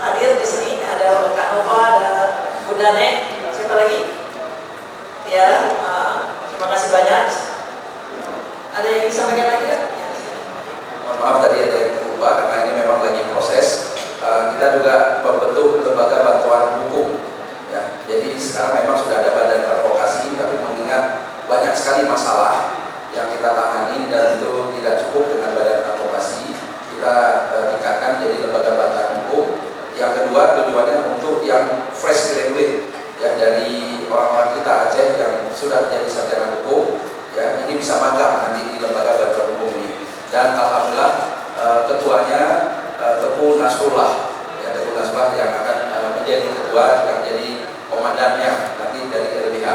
hadir di sini, ada Kak Nova, ada Bunda Nek, siapa lagi? Ya, terima kasih banyak. Ada yang disampaikan lagi kan? Mohon maaf tadi ada yang lupa karena ini memang lagi proses. Kita juga membentuk lembaga bantuan hukum. Ya, jadi sekarang memang sudah ada badan advokasi, tapi mengingat banyak sekali masalah yang kita tangani dan itu tidak cukup dengan badan advokasi, kita tingkatkan jadi lembaga bantuan hukum. Yang kedua, tujuannya untuk yang fresh graduate ya, dari orang-orang kita Aceh yang sudah menjadi sarjana hukum, ya ini bisa magang nanti di lembaga bantuan hukum ini. Dan alhamdulillah ketuanya Teguh Nasrullah, ya Teguh Nasrullah yang akan menjadi ketua, yang jadi komandannya nanti dari LBH.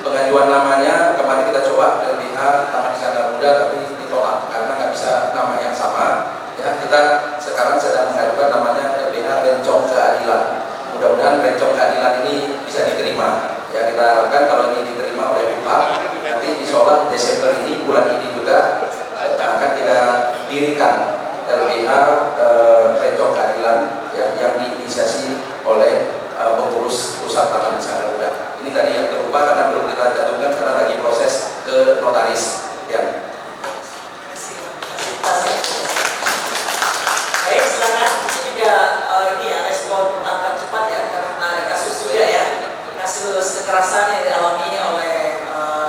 Pengajuan namanya kemarin kita coba LBH Taman Isana Muda tapi ditolak karena nggak bisa nama yang sama. Ya, kita sekarang sedang mengajukan namanya LBH Rencong Keadilan. Mudah-mudahan Rencong Keadilan ini bisa diterima. Ya, kita harapkan kalau ini diterima oleh BIPA, nanti insya Allah Desember ini, bulan ini juga akan kita dirikan LBH Rencong Keadilan ya, yang diinisiasi oleh pengurus pusat Taman Isana Muda. Ini tadi yang terlupa karena belum kita jatuhkan karena lagi proses ke notaris. Ya. Baik, silakan. Ini juga ini ya respon tangkap cepat ya karena ada kasus juga ya, kasus kekerasan yang dialami oleh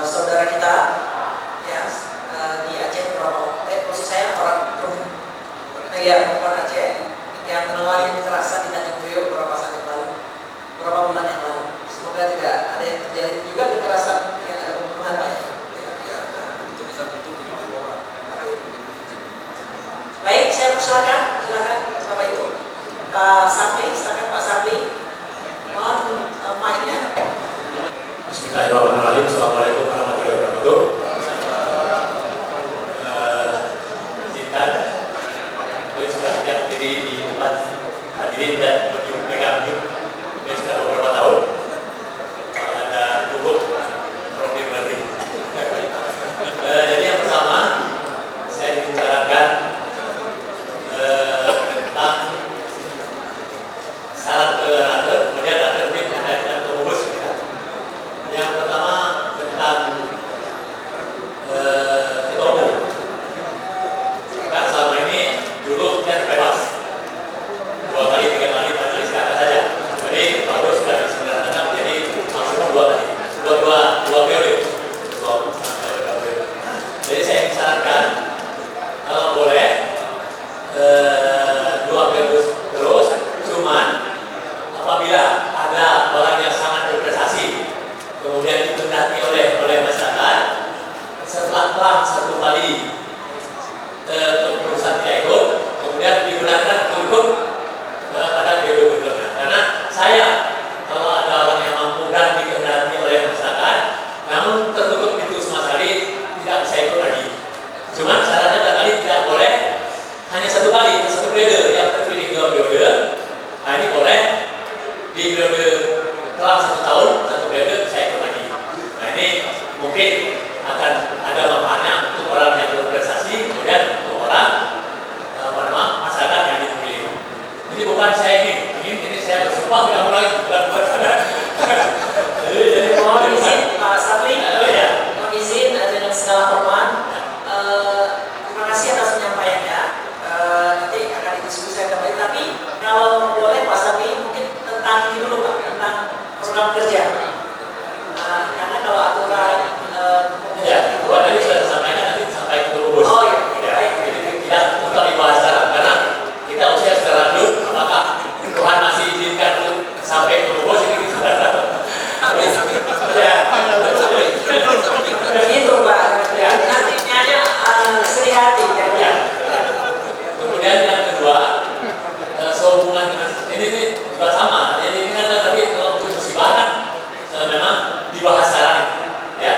saudara kita ya di Aceh, maksud saya orang perempuan Aceh yang mengalami kekerasan di Tanjung Priok beberapa saat yang lalu, beberapa bulan yang lalu. Semoga tidak ada yang terjadi juga kekerasan yang ada pembunuhan Pak. Baik, saya persilakan, silakan Bapak Ibu. Pak Sapri, silakan Pak Sapri. Mohon mic-nya. Bismillahirrahmanirrahim. Assalamualaikum warahmatullahi wabarakatuh. Saya sudah sejak diri di tempat hadirin dan pegang hidup sudah beberapa tahun. Ada cukup profil berarti. Jadi yang pertama saya membicarakan tentang syarat keluarga, kemudian ada tim dan pengurus. Yang pertama tentang ketua umum. Kan selama ini dulu kan bebas 2 kali, 3 kali, 4 kali sekarang saja. Jadi baru sudah diselenggarakan jadi maksimum 2 kali, dua periode. Jadi saya sarankan kalau boleh 2 periode terus, cuman apabila ada orang yang sangat berprestasi kemudian dikendaki oleh masyarakat setelah 1 kali keputusan tidak ikut, kemudian digunakan untuk pada periode berikutnya. Karena saya kalau ada orang yang mampu dan dikendaki oleh masyarakat, namun tertutup pintu sama sekali, tidak bisa ikut lagi. Cuma syaratnya kali tidak boleh hanya 1 kali, 1 periode yang terpilih 2 periode. Nah ini boleh di periode setelah 1 tahun 1 periode saya ikut lagi. Nah ini mungkin akan ada manfaatnya untuk orang yang berprestasi, kemudian untuk orang masyarakat yang dipilih. Ini bukan saya ini saya bersumpah tidak mulai bukan program kerja. Karena kalau aturan Ya, bukan tadi sudah disampaikan, nanti sampai ke Lubus. Oh iya, Ya, jadi tidak untuk dibahas sekarang karena kita usia sudah lanjut, apakah Tuhan masih izinkan untuk sampai ke Lubus ini kita tidak tahu. Ya, begitu Pak. Nantinya sedih hati kan ya. kemudian yang kedua, sehubungan dengan ini juga sama. Ini kan tadi kalau untuk musibah kan memang dibahas sekarang, ya.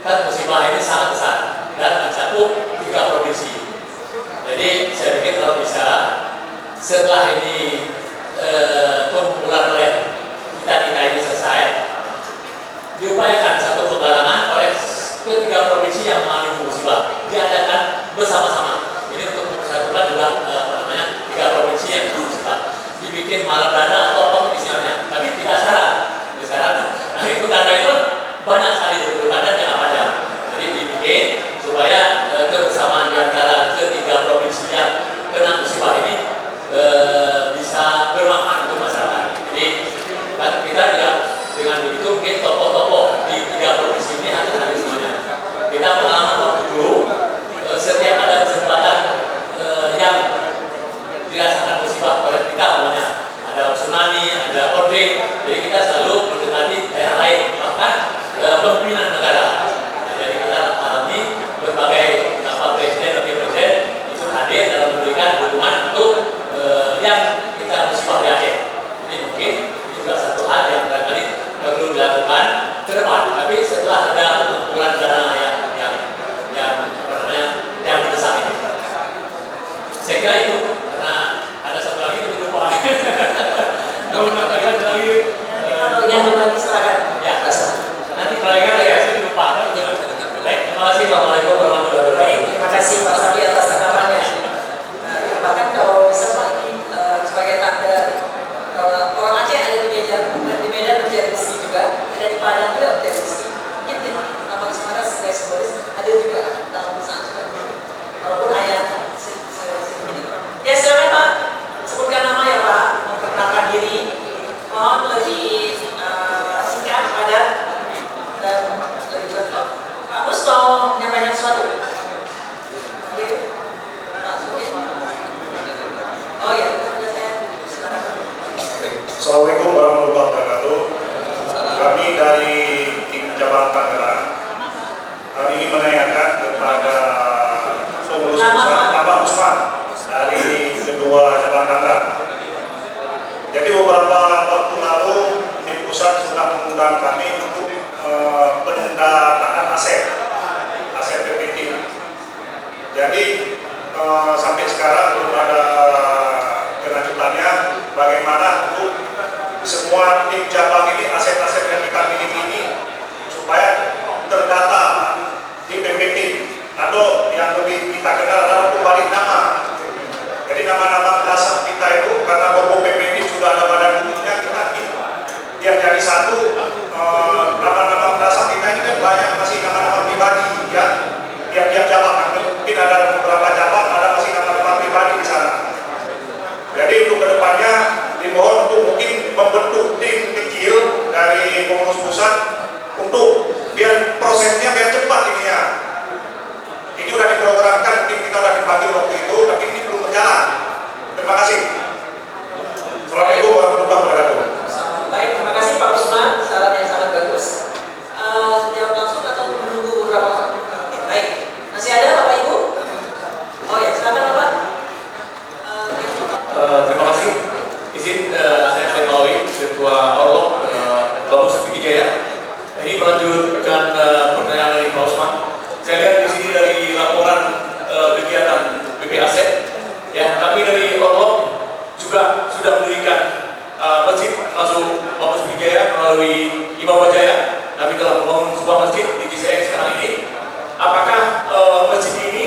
Kan musibah ini sangat besar dan mencakup 3 provinsi. Jadi saya pikir kalau bisa setelah ini pengumpulan oleh kita ini selesai, diupayakan satu penggalangan oleh ketiga provinsi yang mengalami musibah diadakan bersama-sama. Ini untuk persatuan juga 3 provinsi yang musibah dibikin malam dana atau apa misalnya, tapi tidak syarat. Sekarang, nah itu karena itu banyak sekali badan yang ada. Jadi dibikin supaya kebersamaan di antara ketiga provinsi yang kena musibah ini bisa bermanfaat untuk masyarakat. Jadi kan kita juga dengan begitu mungkin tokoh-tokoh di 3 provinsi ini hadir semuanya. Kita pengalaman waktu dulu setiap ada kesempatan yang dirasakan musibah oleh kita, namanya ada tsunami, ada earthquake, jadi kita selalu mendekati daerah lain, bahkan pemimpinan negara. Jadi kita alami berbagai presiden, wakil presiden itu hadir dalam memberikan dukungan untuk yang kita musibah di Aceh. Ini mungkin juga satu hal yang barangkali perlu dilakukan ke depan. Tapi setelah ada pengumpulan dana yang mendesak ini, saya kira itu. Karena ada satu lagi yang lupa. Kalau nggak ada lagi. Yang lagi silakan. Ya, nanti mereka saya lupa. Baik, terima kasih. Assalamualaikum warahmatullahi wabarakatuh. Baik, terima kasih Pak Sabi atas tanggapannya. Bahkan kalau bisa Pak sebagai tanda orang Aceh ada di Medan menjadi besi juga, ada di Padang juga menjadi besi. Mungkin di nama Sumatera sebagai simbolis ada juga dalam perusahaan juga. Walaupun ayah sedikit. Ya silakan Pak, sebutkan nama ya Pak, memperkenalkan diri. Mohon lebih singkat, padat, dan lebih lengkap. Pak Mus mau menyampaikan sesuatu? Oke. Oh ya, silakan. Assalamualaikum warahmatullahi wabarakatuh. Kami dari tim cabang Tangerang hari ini menanyakan kepada pengurus pusat Abang Usman dari kedua cabang Tangerang. Jadi beberapa waktu lalu tim pusat sudah mengundang kami untuk pendataan aset PPT. Jadi sampai sekarang belum ada kelanjutannya bagaimana untuk semua tim cabang ini aset-aset yang kita miliki ini supaya terdata di PPT atau yang lebih kita kenal adalah pembalik nama. Jadi nama-nama dasar kita itu karena bahwa PPT sudah ada badan hukumnya, kita biar jadi satu. Nama-nama dasar kita ini kan banyak masih nama-nama pribadi ya, tiap-tiap cabang mungkin ada beberapa cabang ada masih nama-nama pribadi di sana. Jadi untuk kedepannya dimohon untuk mungkin membentuk tim kecil dari pengurus pusat untuk biar prosesnya biar cepat ini ya. Ini sudah diprogramkan, tim kita sudah dipanggil waktu itu, tapi ini belum berjalan. Terima kasih. Assalamualaikum warahmatullahi wabarakatuh. Baik, terima kasih Pak Usman, saran yang sangat bagus. Jawab langsung atau menunggu beberapa waktu? Baik, masih ada Bapak Ibu? Oh ya, silakan Bapak. Terima kasih. Izin saya Mawi, Ketua Orlok Bamus Wijaya. Ini melanjutkan pertanyaan dari Pak Usman. Saya lihat di sini dari laporan kegiatan BP Aset, ya kami dari Orlok juga sudah mendirikan masjid masuk Bamus Wijaya melalui Imam Wajaya. Kami telah membangun sebuah masjid di GCX sekarang ini. Apakah masjid ini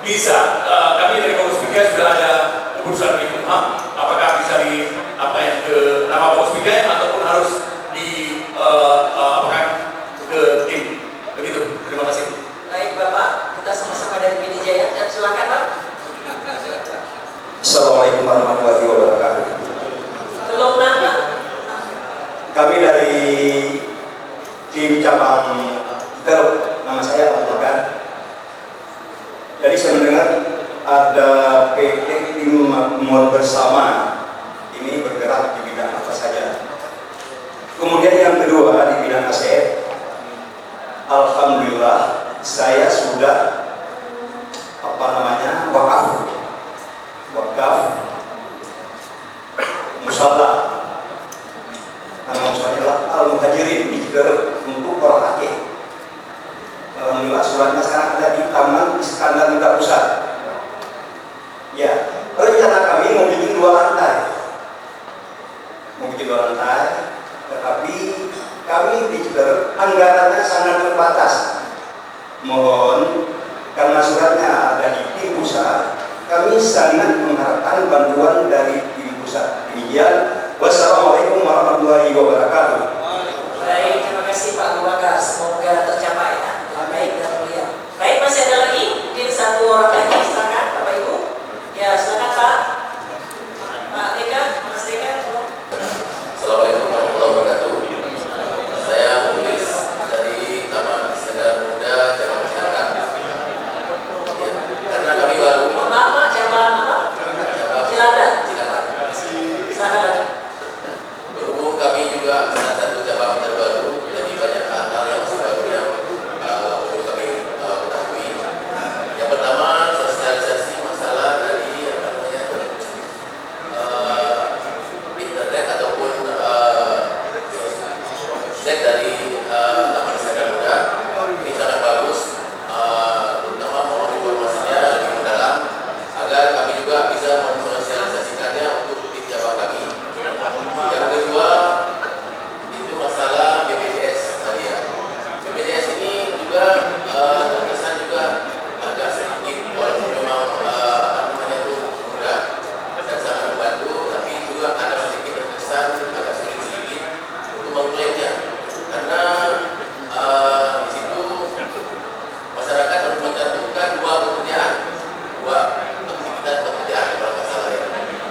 bisa kami dari Bamus Wijaya sudah ada keputusan dari Kumham, apakah bisa di ke nama Bamus Wijaya ataupun harus di apakah ke tim begitu? Terima kasih. Baik Bapak, kita sama-sama dari PD Jaya. Dan silakan Pak. Assalamualaikum warahmatullahi wabarakatuh. Belum nama. kami dari tim cabang Garut, nama saya Abu Bakar. Jadi saya mendengar ada PT Tim Makmur Bersama ini bergerak di bidang apa saja. Kemudian yang kedua di bidang aset, alhamdulillah saya sudah wakaf musala. Nama musala adalah Al-Muhajirin di Garut untuk orang Aceh. Alhamdulillah suratnya sekarang ada di Taman Iskandar Muda Pusat. Ya, rencana kami mau bikin 2 lantai. Tetapi kami di Garut anggarannya sangat terbatas. Mohon, karena suratnya ada di tim pusat, kami sangat mengharapkan bantuan dari tim pusat. Demikian, wassalamualaikum warahmatullahi wabarakatuh. Baik, terima kasih Pak Abu Bakar. Semoga tercapai ya. Baik dan mulia. Baik, masih ada lagi? Mungkin 1 orang lagi, silakan Bapak Ibu. Ya, silakan Pak. Pak Eka, Mas Eka. Assalamualaikum warahmatullahi wabarakatuh. Saya Mulis dari Taman Iskandar Muda Cabang Masyarakat. Ya, karena kami baru Maaf Pak, cabang apa? Cilandak. Silakan lagi. berhubung kami juga salah satu cabang terbaru, jadi banyak hal yang masih baru yang perlu kami ketahui. Yang pertama, sosialisasi masalah dari internet ataupun set dari Taman Iskandar Muda ini sangat bagus, terutama mohon informasinya lebih mendalam agar kami juga bisa mensosialisasikannya untuk di cabang kami. Yang kedua itu masalah BPJS tadi ya. BPJS ini juga terkesan juga agak sedikit walaupun memang itu mudah dan sangat membantu, tapi juga ada sedikit terkesan agak sulit sedikit untuk mengklaimnya karena di situ masyarakat harus mencantumkan 2 pekerjaan, 2 aktivitas pekerjaan kalau nggak salah ya.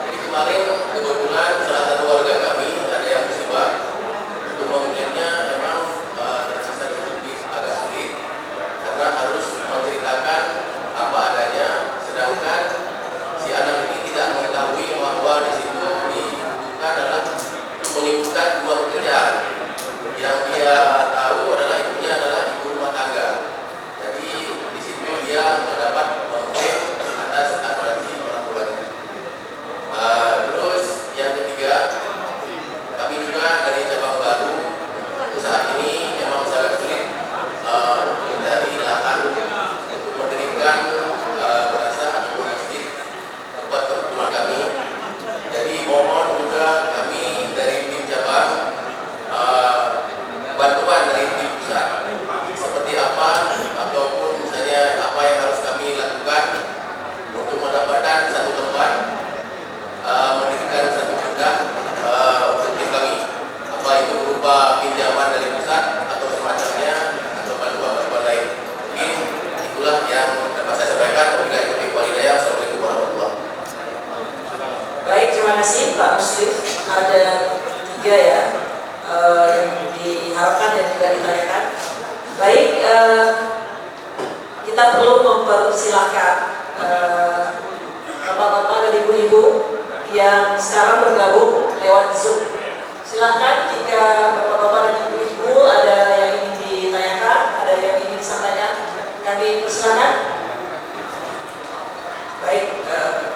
Jadi kemarin kebetulan salah satu warga kami ada yang musibah, untuk mengklaimnya memang terkesan sedikit agak sulit karena harus menceritakan apa adanya, sedangkan si anak ini tidak mengetahui bahwa di situ dibutuhkan adalah menyebutkan 2 pekerjaan. Yang dia tahu adalah ibunya adalah ibu rumah tangga. Jadi di situ dia mendapat mengklaim atas asuransi orang tuanya. Terus yang ketiga, kami juga dari cabang baru saat ini memang sangat sulit mencari lahan untuk mendirikan berasa atau masjid tempat pertemuan kami. Jadi mohon juga kami dari tim cabang bantuan dari tim pusat seperti apa ataupun misalnya apa yang harus kami lakukan untuk mendapatkan satu tempat mendirikan satu gudang untuk tim kami, apa itu berupa pinjaman dari pusat atau semacamnya atau bantuan lain. Mungkin itulah yang dapat saya sampaikan. Wabillahi taufiq wal hidayah. Assalamualaikum warahmatullahi wabarakatuh. Baik, terima kasih Pak Muslim. Ada 3 ya yang diharapkan dan juga ditanyakan. Baik, kita perlu mempersilahkan bapak-bapak dan ibu-ibu yang sekarang bergabung lewat Zoom. Silahkan jika bapak-bapak dan ibu-ibu ada yang ingin ditanyakan, ada yang ingin disampaikan, kami persilakan. Baik,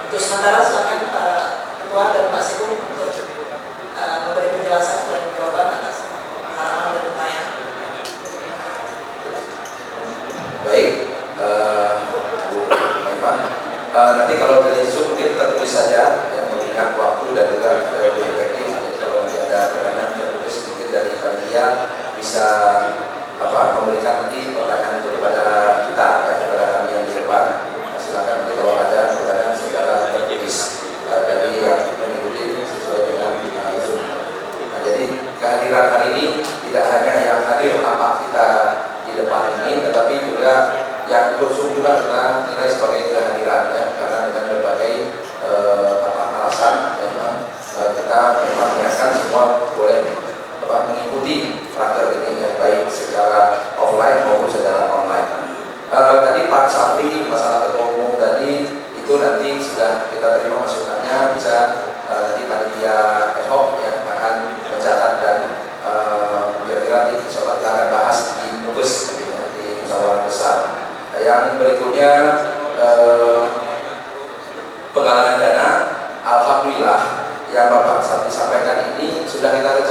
untuk sementara silakan Pak Ketua dan Pak Sekun untuk memberi penjelasan dan jawaban atas harapan dan pertanyaan. Baik, Bu Eva. Nanti kalau dari Zoom mungkin kita tulis saja yang mengingat waktu dan juga lebih efektif. Jadi kalau nanti ada pertanyaan kita tulis mungkin dari panitia bisa memberikan nanti pertanyaan itu kepada kita ya, kepada kami yang di depan. Silakan nanti kalau ada pertanyaan secara tertulis dari yang mengikuti sesuai dengan Zoom. Nah, jadi kehadiran hari ini tidak hanya yang hadir apa kita di depan ini, tetapi juga yang bersungguh juga kita nilai sebagai kehadiran ya, karena dengan berbagai alasan memang kita memang semua boleh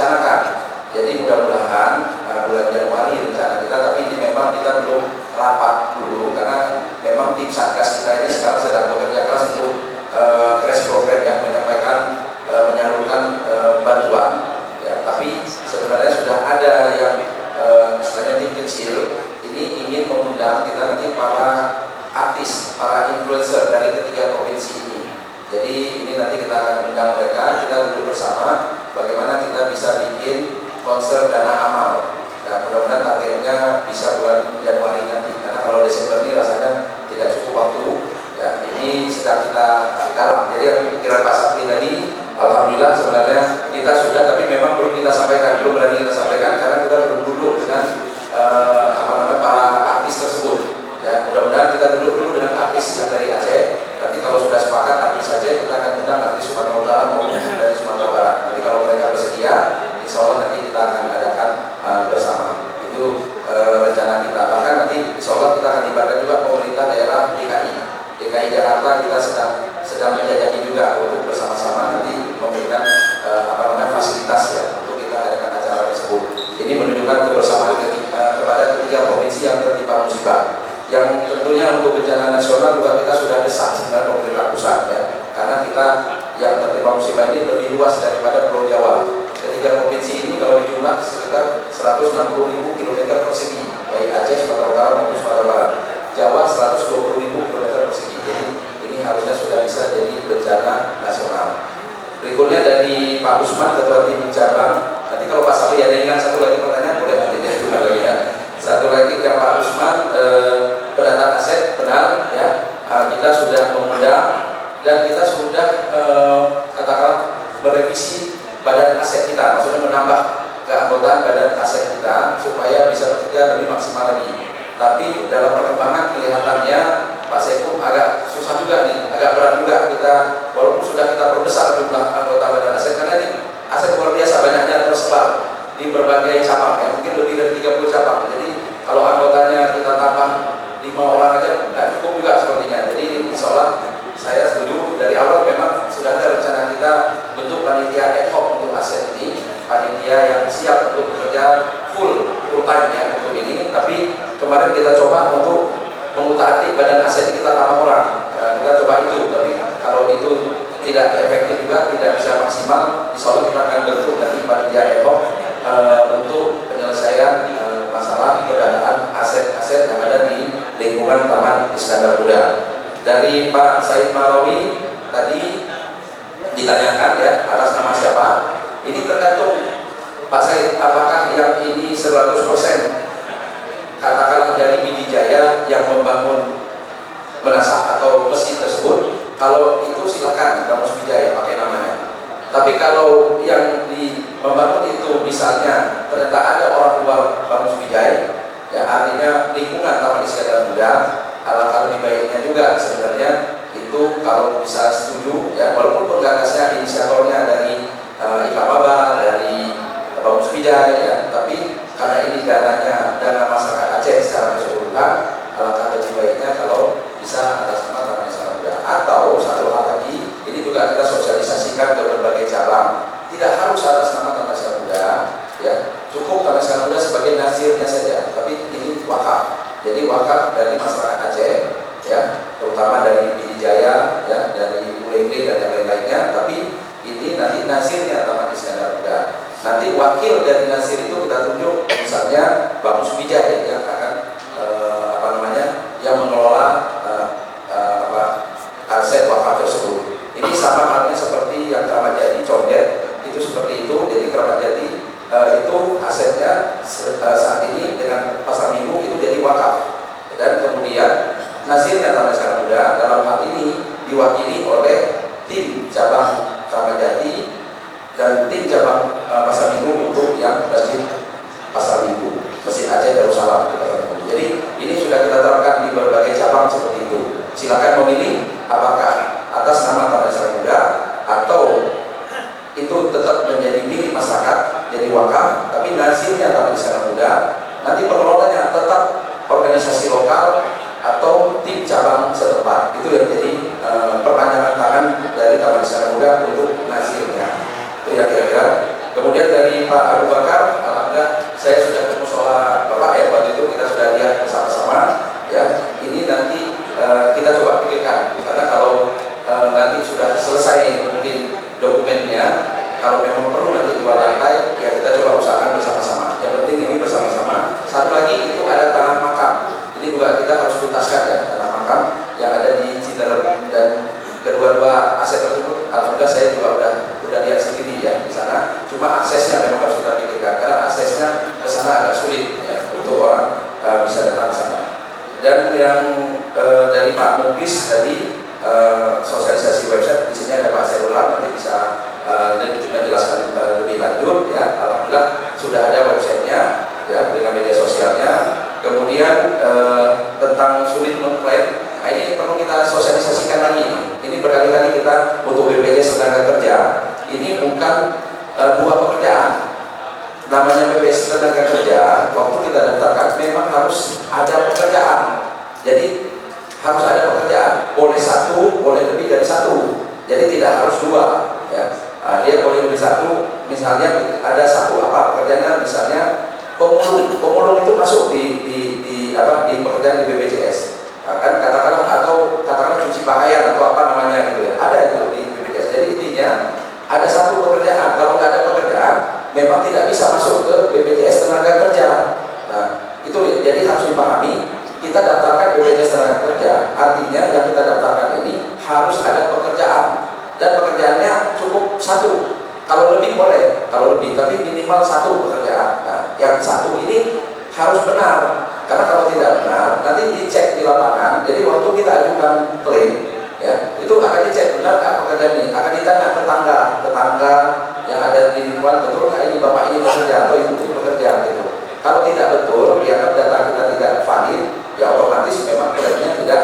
merencanakan. Jadi mudah-mudahan bulan Januari rencana kita, tapi ini memang kita belum rapat dulu karena memang tim satgas kita ini sekarang sedang bekerja keras untuk crash program yang menyampaikan menyalurkan bantuan. Ya, tapi sebenarnya sudah ada yang istilahnya tim kecil ini ingin mengundang kita nanti para artis, para influencer dari ketiga provinsi ini. Jadi ini nanti kita akan undang mereka, kita duduk bersama bagaimana kita bisa bikin konser dana amal. Nah, mudah-mudahan targetnya bisa bulan Januari nanti, karena kalau Desember ini rasanya tidak cukup waktu. Ya, ini sedang kita dalam. Jadi yang pikiran Pak Sakti tadi, alhamdulillah sebenarnya kita sudah, tapi memang belum kita sampaikan, belum berani kita sampaikan karena kita belum duduk dengan para artis tersebut. Ya, mudah-mudahan kita duduk dulu dengan artis yang dari Aceh. Nanti kalau sudah sepakat artis saja kita akan undang artis Sumatera Utara maupun dari Sumatera Barat. Nanti kalau mereka bersedia, insya Allah nanti kita akan adakan bersama. Itu rencana kita. Bahkan nanti insya Allah kita akan libatkan juga pemerintah daerah DKI Jakarta. Kita sedang menjajaki juga untuk bersama-sama nanti memberikan fasilitas ya untuk kita adakan acara tersebut. Ini menunjukkan kebersamaan kepada ketiga provinsi yang tertimpa musibah. Yang tentunya untuk bencana nasional juga kita sudah desak sebenarnya pemerintah pusat ya, karena kita yang tertimpa musibah ini lebih luas daripada Pulau Jawa. Ketiga provinsi ini kalau dijumlah sekitar 160.000 km persegi, baik Aceh, Sumatera Utara maupun Sumatera Barat. Jawa 120.000 km persegi. Jadi ini harusnya sudah bisa jadi bencana nasional. Berikutnya dari Pak Usman, Ketua Tim Cabang. Nanti kalau Pak Sapri ada ingat satu lagi pertanyaan boleh nanti ya. Satu lagi ke Pak Usman, pendataan aset benar ya, kita sudah mengundang dan kita sudah katakanlah merevisi badan aset kita, maksudnya menambah keanggotaan badan aset kita supaya bisa bekerja lebih maksimal lagi. Tapi dalam perkembangan kelihatannya Pak Sekum agak susah juga nih, agak berat juga kita, walaupun sudah kita perbesar jumlah anggota badan aset, karena ini aset luar biasa banyaknya tersebar di berbagai cabang ya, mungkin lebih dari 30 cabang. Jadi kalau anggotanya kita tambah 5 orang aja nggak cukup juga sepertinya. Jadi insya Allah saya setuju dari awal memang sudah ada rencana kita bentuk panitia ad hoc untuk aset ini, panitia yang siap untuk bekerja full time ya untuk ini. Tapi kemarin kita coba untuk mengutak-atik badan aset kita tambah orang, kita coba itu. Tapi kalau itu tidak efektif juga, tidak bisa maksimal, insya Allah kita akan bentuk nanti panitia ad hoc untuk penyelesaian masalah keberadaan aset-aset yang ada di lingkungan Taman Iskandar Muda. Dari Pak Said Marawi tadi ditanyakan ya atas nama siapa. Ini tergantung Pak Said, apakah yang ini 100% katakanlah dari Pidi Jaya yang membangun menasah atau mesin tersebut. Kalau itu silakan Bamus Wijaya pakai namanya. Tapi kalau yang membangun itu misalnya ternyata ada orang luar Bamus Wijaya, ya artinya lingkungan Taman Iskandar Muda, alangkah lebih baiknya juga sebenarnya itu kalau bisa setuju ya, walaupun penggagasnya inisiatornya dari Ikababa, dari Bamus Wijaya ya, tapi karena ini dananya dana masyarakat Aceh secara keseluruhan, alangkah lebih baiknya kalau bisa atas nama Taman Iskandar Muda. Atau satu hal lagi, ini juga kita sosialisasikan ke berbagai cabang, tidak harus atas nama Taman Iskandar Muda ya, cukup Taman Iskandar Muda sebagai nasirnya saja, tapi ini wakaf. Jadi wakaf dari masyarakat Aceh ya, terutama dari Pidi Jaya ya, dari Ulengge dan yang lain-lainnya, tapi ini nanti nasirnya Taman Iskandar Muda. Nanti wakil dari nasir itu kita tunjuk misalnya Bamus Wijaya yang akan yang mengelola aset wakaf tersebut. Ini sama halnya seperti yang Keramat Jati Condet itu seperti itu. Jadi Keramat Jati itu asetnya saat ini dengan pasar minggu itu jadi wakaf, dan kemudian nasirnya Taman Iskandar Muda dalam hal ini diwakili oleh tim cabang Keramat Jati dan tim cabang pasar minggu untuk yang masjid pasar minggu Masjid Aceh Darussalam. Jadi ini sudah kita terapkan di berbagai cabang seperti itu. Silakan memilih apakah atas nama Taman Iskandar Muda atau itu tetap menjadi milik masyarakat, jadi wakaf, tapi nasibnya Taman Iskandar Muda. Nanti pengelolanya tetap organisasi lokal atau tim cabang setempat. Itu yang jadi perpanjangan tangan dari Taman Iskandar Muda untuk nasibnya. Itu yang kira-kira. Kemudian dari Pak Abu Bakar, alhamdulillah saya sudah ketemu soal Bapak ya, waktu itu kita sudah lihat bersama-sama ya. Ini nanti kita coba pikirkan, karena kalau nanti sudah selesai mungkin dokumennya, kalau memang perlu nanti dua lantai ya kita coba usahakan bersama-sama. Yang penting ini bersama-sama. Satu lagi itu ada tanah makam, ini juga kita harus tuntaskan ya, tanah makam yang ada di Citerem, dan kedua-dua aset tersebut alhamdulillah saya juga udah lihat sendiri ya di sana. Cuma aksesnya memang harus kita pikirkan, karena aksesnya ke sana agak sulit ya, untuk orang bisa datang ke sana. Dan yang dari Pak Muklis tadi sosialisasi website, di sini ada Pak Serulam, nanti bisa menjelaskan lebih lanjut ya. Alhamdulillah sudah ada websitenya ya, dengan media sosialnya. Kemudian tentang sulit mengklaim, nah ini perlu kita sosialisasikan lagi. Ini berkali-kali kita untuk BPJS tenaga kerja, ini bukan buah pekerjaan. Namanya BPJS tenaga kerja, waktu kita daftarkan memang harus ada pekerjaan. Jadi harus ada pekerjaan, boleh satu, boleh lebih dari satu. Jadi tidak harus dua ya. Dia boleh lebih satu, misalnya ada satu apa pekerjaannya, misalnya pemulung itu masuk di pekerjaan di BPJS. Kan katakanlah, atau katakanlah cuci pakaian atau apa namanya gitu ya, ada itu di BPJS. Jadi intinya ada satu pekerjaan. Kalau nggak ada pekerjaan, memang tidak bisa masuk ke BPJS tenaga kerja. Nah itu jadi harus dipahami. Kita daftarkan BPJS tenaga kerja, artinya yang kita daftarkan ini harus ada pekerjaan, dan pekerjaannya cukup satu. Kalau lebih boleh, kalau lebih, tapi minimal satu pekerjaan. Nah, yang satu ini harus benar, karena kalau tidak benar nanti dicek di lapangan. Jadi waktu kita ajukan klaim ya, itu akan dicek benar nggak pekerjaan ini, akan ditanya tetangga yang ada di lingkungan, betul nggak ini bapak ini bekerja atau ibu ini bekerja gitu. Kalau tidak betul, ya data kita tidak valid, ya otomatis memang klaimnya tidak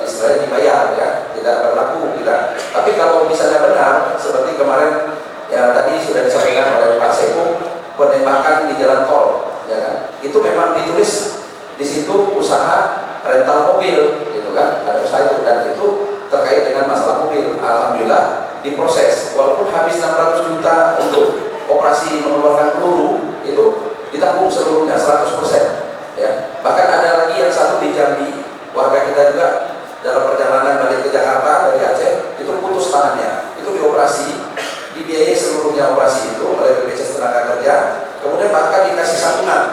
istilahnya dibayar ya, tidak berlaku kita. Tapi kalau misalnya benar, seperti kemarin yang tadi sudah disampaikan oleh Pak Seku, penembakan di jalan tol, ya kan? Itu memang ditulis di situ usaha rental mobil, gitu kan? Ada usaha itu, dan itu terkait dengan masalah mobil. Alhamdulillah diproses, walaupun habis 600 juta untuk operasi mengeluarkan peluru, itu ditanggung seluruhnya 100%. Ya. Bahkan ada lagi yang satu di Jambi, warga kita juga dalam perjalanan balik ke Jakarta dari Aceh itu putus tangannya, itu dioperasi, dibiayai seluruhnya operasi itu oleh BPJS tenaga kerja. Kemudian bahkan dikasih santunan,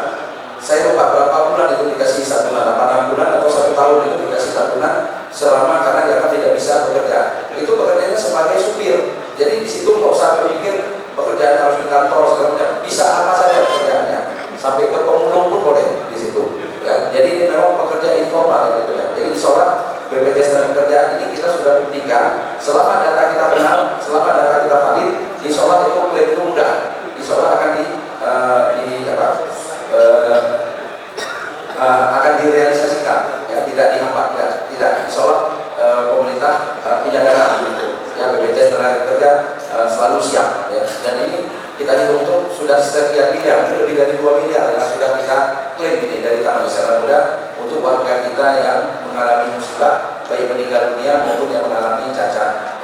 saya lupa berapa bulan itu dikasih santunan, 6 bulan atau 1 tahun itu dikasih santunan selama, karena dia kan tidak bisa bekerja. Itu pekerjaannya sebagai supir, jadi di situ nggak usah berpikir pekerjaan harus di kantor segala macam, bisa apa saja pekerjaannya, sampai ke pemulung pun boleh di situ. Ya, jadi ini memang pekerja informal gitu ya. Jadi disolat BPJS tenaga kerja ini kita sudah buktikan, selama data kita benar, selama data kita valid, disolat itu klaim itu mudah. Disolat akan akan direalisasikan, ya, tidak dihambat, ya, tidak disolat. Pemerintah punya dana gitu. Ya, BPJS tenaga kerja selalu siap. Ya. Dan ini kita hitung sudah sekian miliar, lebih dari 2 miliar yang sudah kita klaim ini dari Taman Wisata Muda untuk warga kita yang mengalami musibah, baik meninggal dunia maupun yang mengalami cacat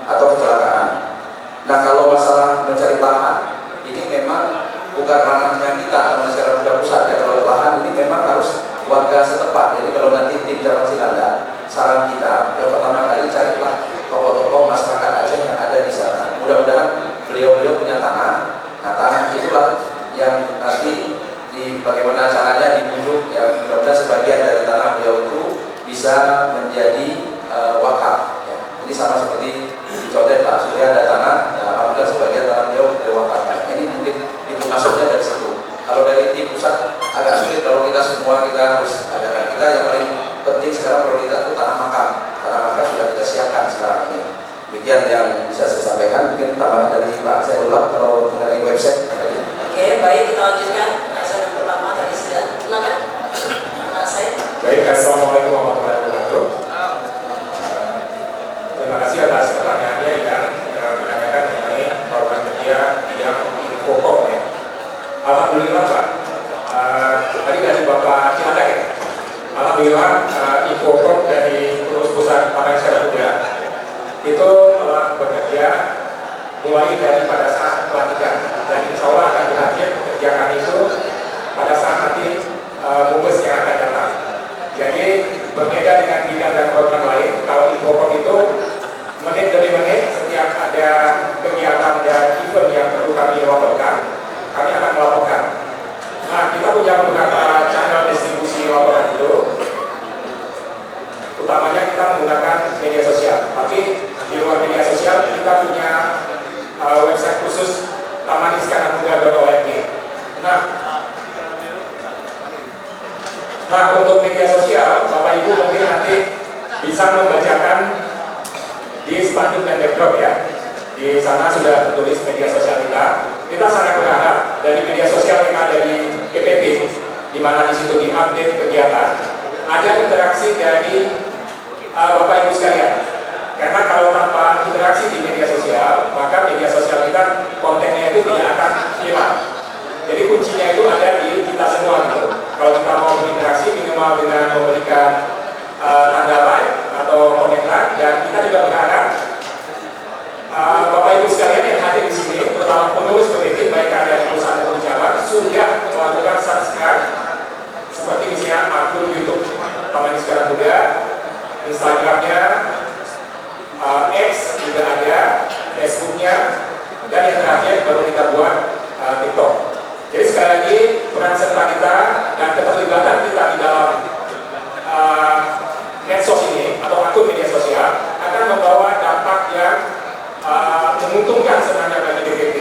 atau kecelakaan. Nah, kalau masalah mencari lahan, ini memang bukan ranahnya kita Taman Wisata Muda Pusat ya. Kalau lahan ini memang harus warga setempat. Jadi kalau nanti tim Jalan Sinanda, saran kita yang pertama kali carilah tokoh-tokoh masyarakat Aceh yang ada di sana. Mudah-mudahan beliau-beliau punya tanah. Nah, tanah itulah yang nanti bagaimana caranya dibujuk, ya, mudah-mudahan sebagian dari tanah beliau itu bisa menjadi wakaf. Ya. Ini sama seperti di Condet Pak Surya ada tanah, alhamdulillah sebagian tanah beliau diwakafkan. Ini mungkin itu masuknya dari situ. Kalau dari tim pusat agak sulit, kalau kita semua kita harus adakan. Kita yang paling penting sekarang prioritas itu tanah makam. Tanah makam sudah kita siapkan sekarang ini. Demikian yang bisa saya sampaikan. Mungkin tambahan dari Pak saya ulang kalau mengenai website. Oke, baik, kita lanjutkan. Saya yang pertama tadi sudah silakan. Saya. Baik, assalamualaikum warahmatullahi wabarakatuh. Terima kasih atas pertanyaannya yang menanyakan mengenai program kerja yang pokok ya. Alhamdulillah Pak, pada saat pelantikan. Dan insya Allah akan berakhir kerja kami itu pada saat nanti bungkus yang akan datang. Jadi berbeda dengan bidang dan program lain, kalau Infocom itu menit demi menit setiap ada kegiatan dan event yang perlu kami laporkan, kami akan melaporkan. Nah, kita punya beberapa channel distribusi laporan itu, utamanya kita menggunakan media sosial. Tapi di luar media sosial kita punya website khusus tamaniskanamuda.org. Nah, untuk media sosial, Bapak Ibu mungkin nanti bisa membacakan di spanduk dan backdrop ya. Di sana sudah tertulis media sosial kita. Kita sangat berharap dari media sosial yang ada di GPP, di mana di situ diupdate kegiatan, ada interaksi dari Bapak Ibu sekalian. Karena kalau tanpa interaksi di media sosial, maka media sosial kita kontennya itu tidak akan hilang. Jadi kuncinya itu ada di kita semua gitu. Kalau kita mau berinteraksi minimal dengan memberikan tanda like atau komentar, dan kita juga berharap Bapak Ibu sekalian yang hadir di sini, terutama penulis PPT baik ada di perusahaan maupun cabang, sudah melakukan subscribe seperti misalnya akun YouTube Taman Niskana Muda, Instagramnya, X juga ada, Facebooknya, dan yang terakhir baru kita buat TikTok. Jadi sekali lagi peran serta kita dan keterlibatan kita di dalam medsos ini atau akun media sosial akan membawa dampak yang menguntungkan sebenarnya bagi DPP.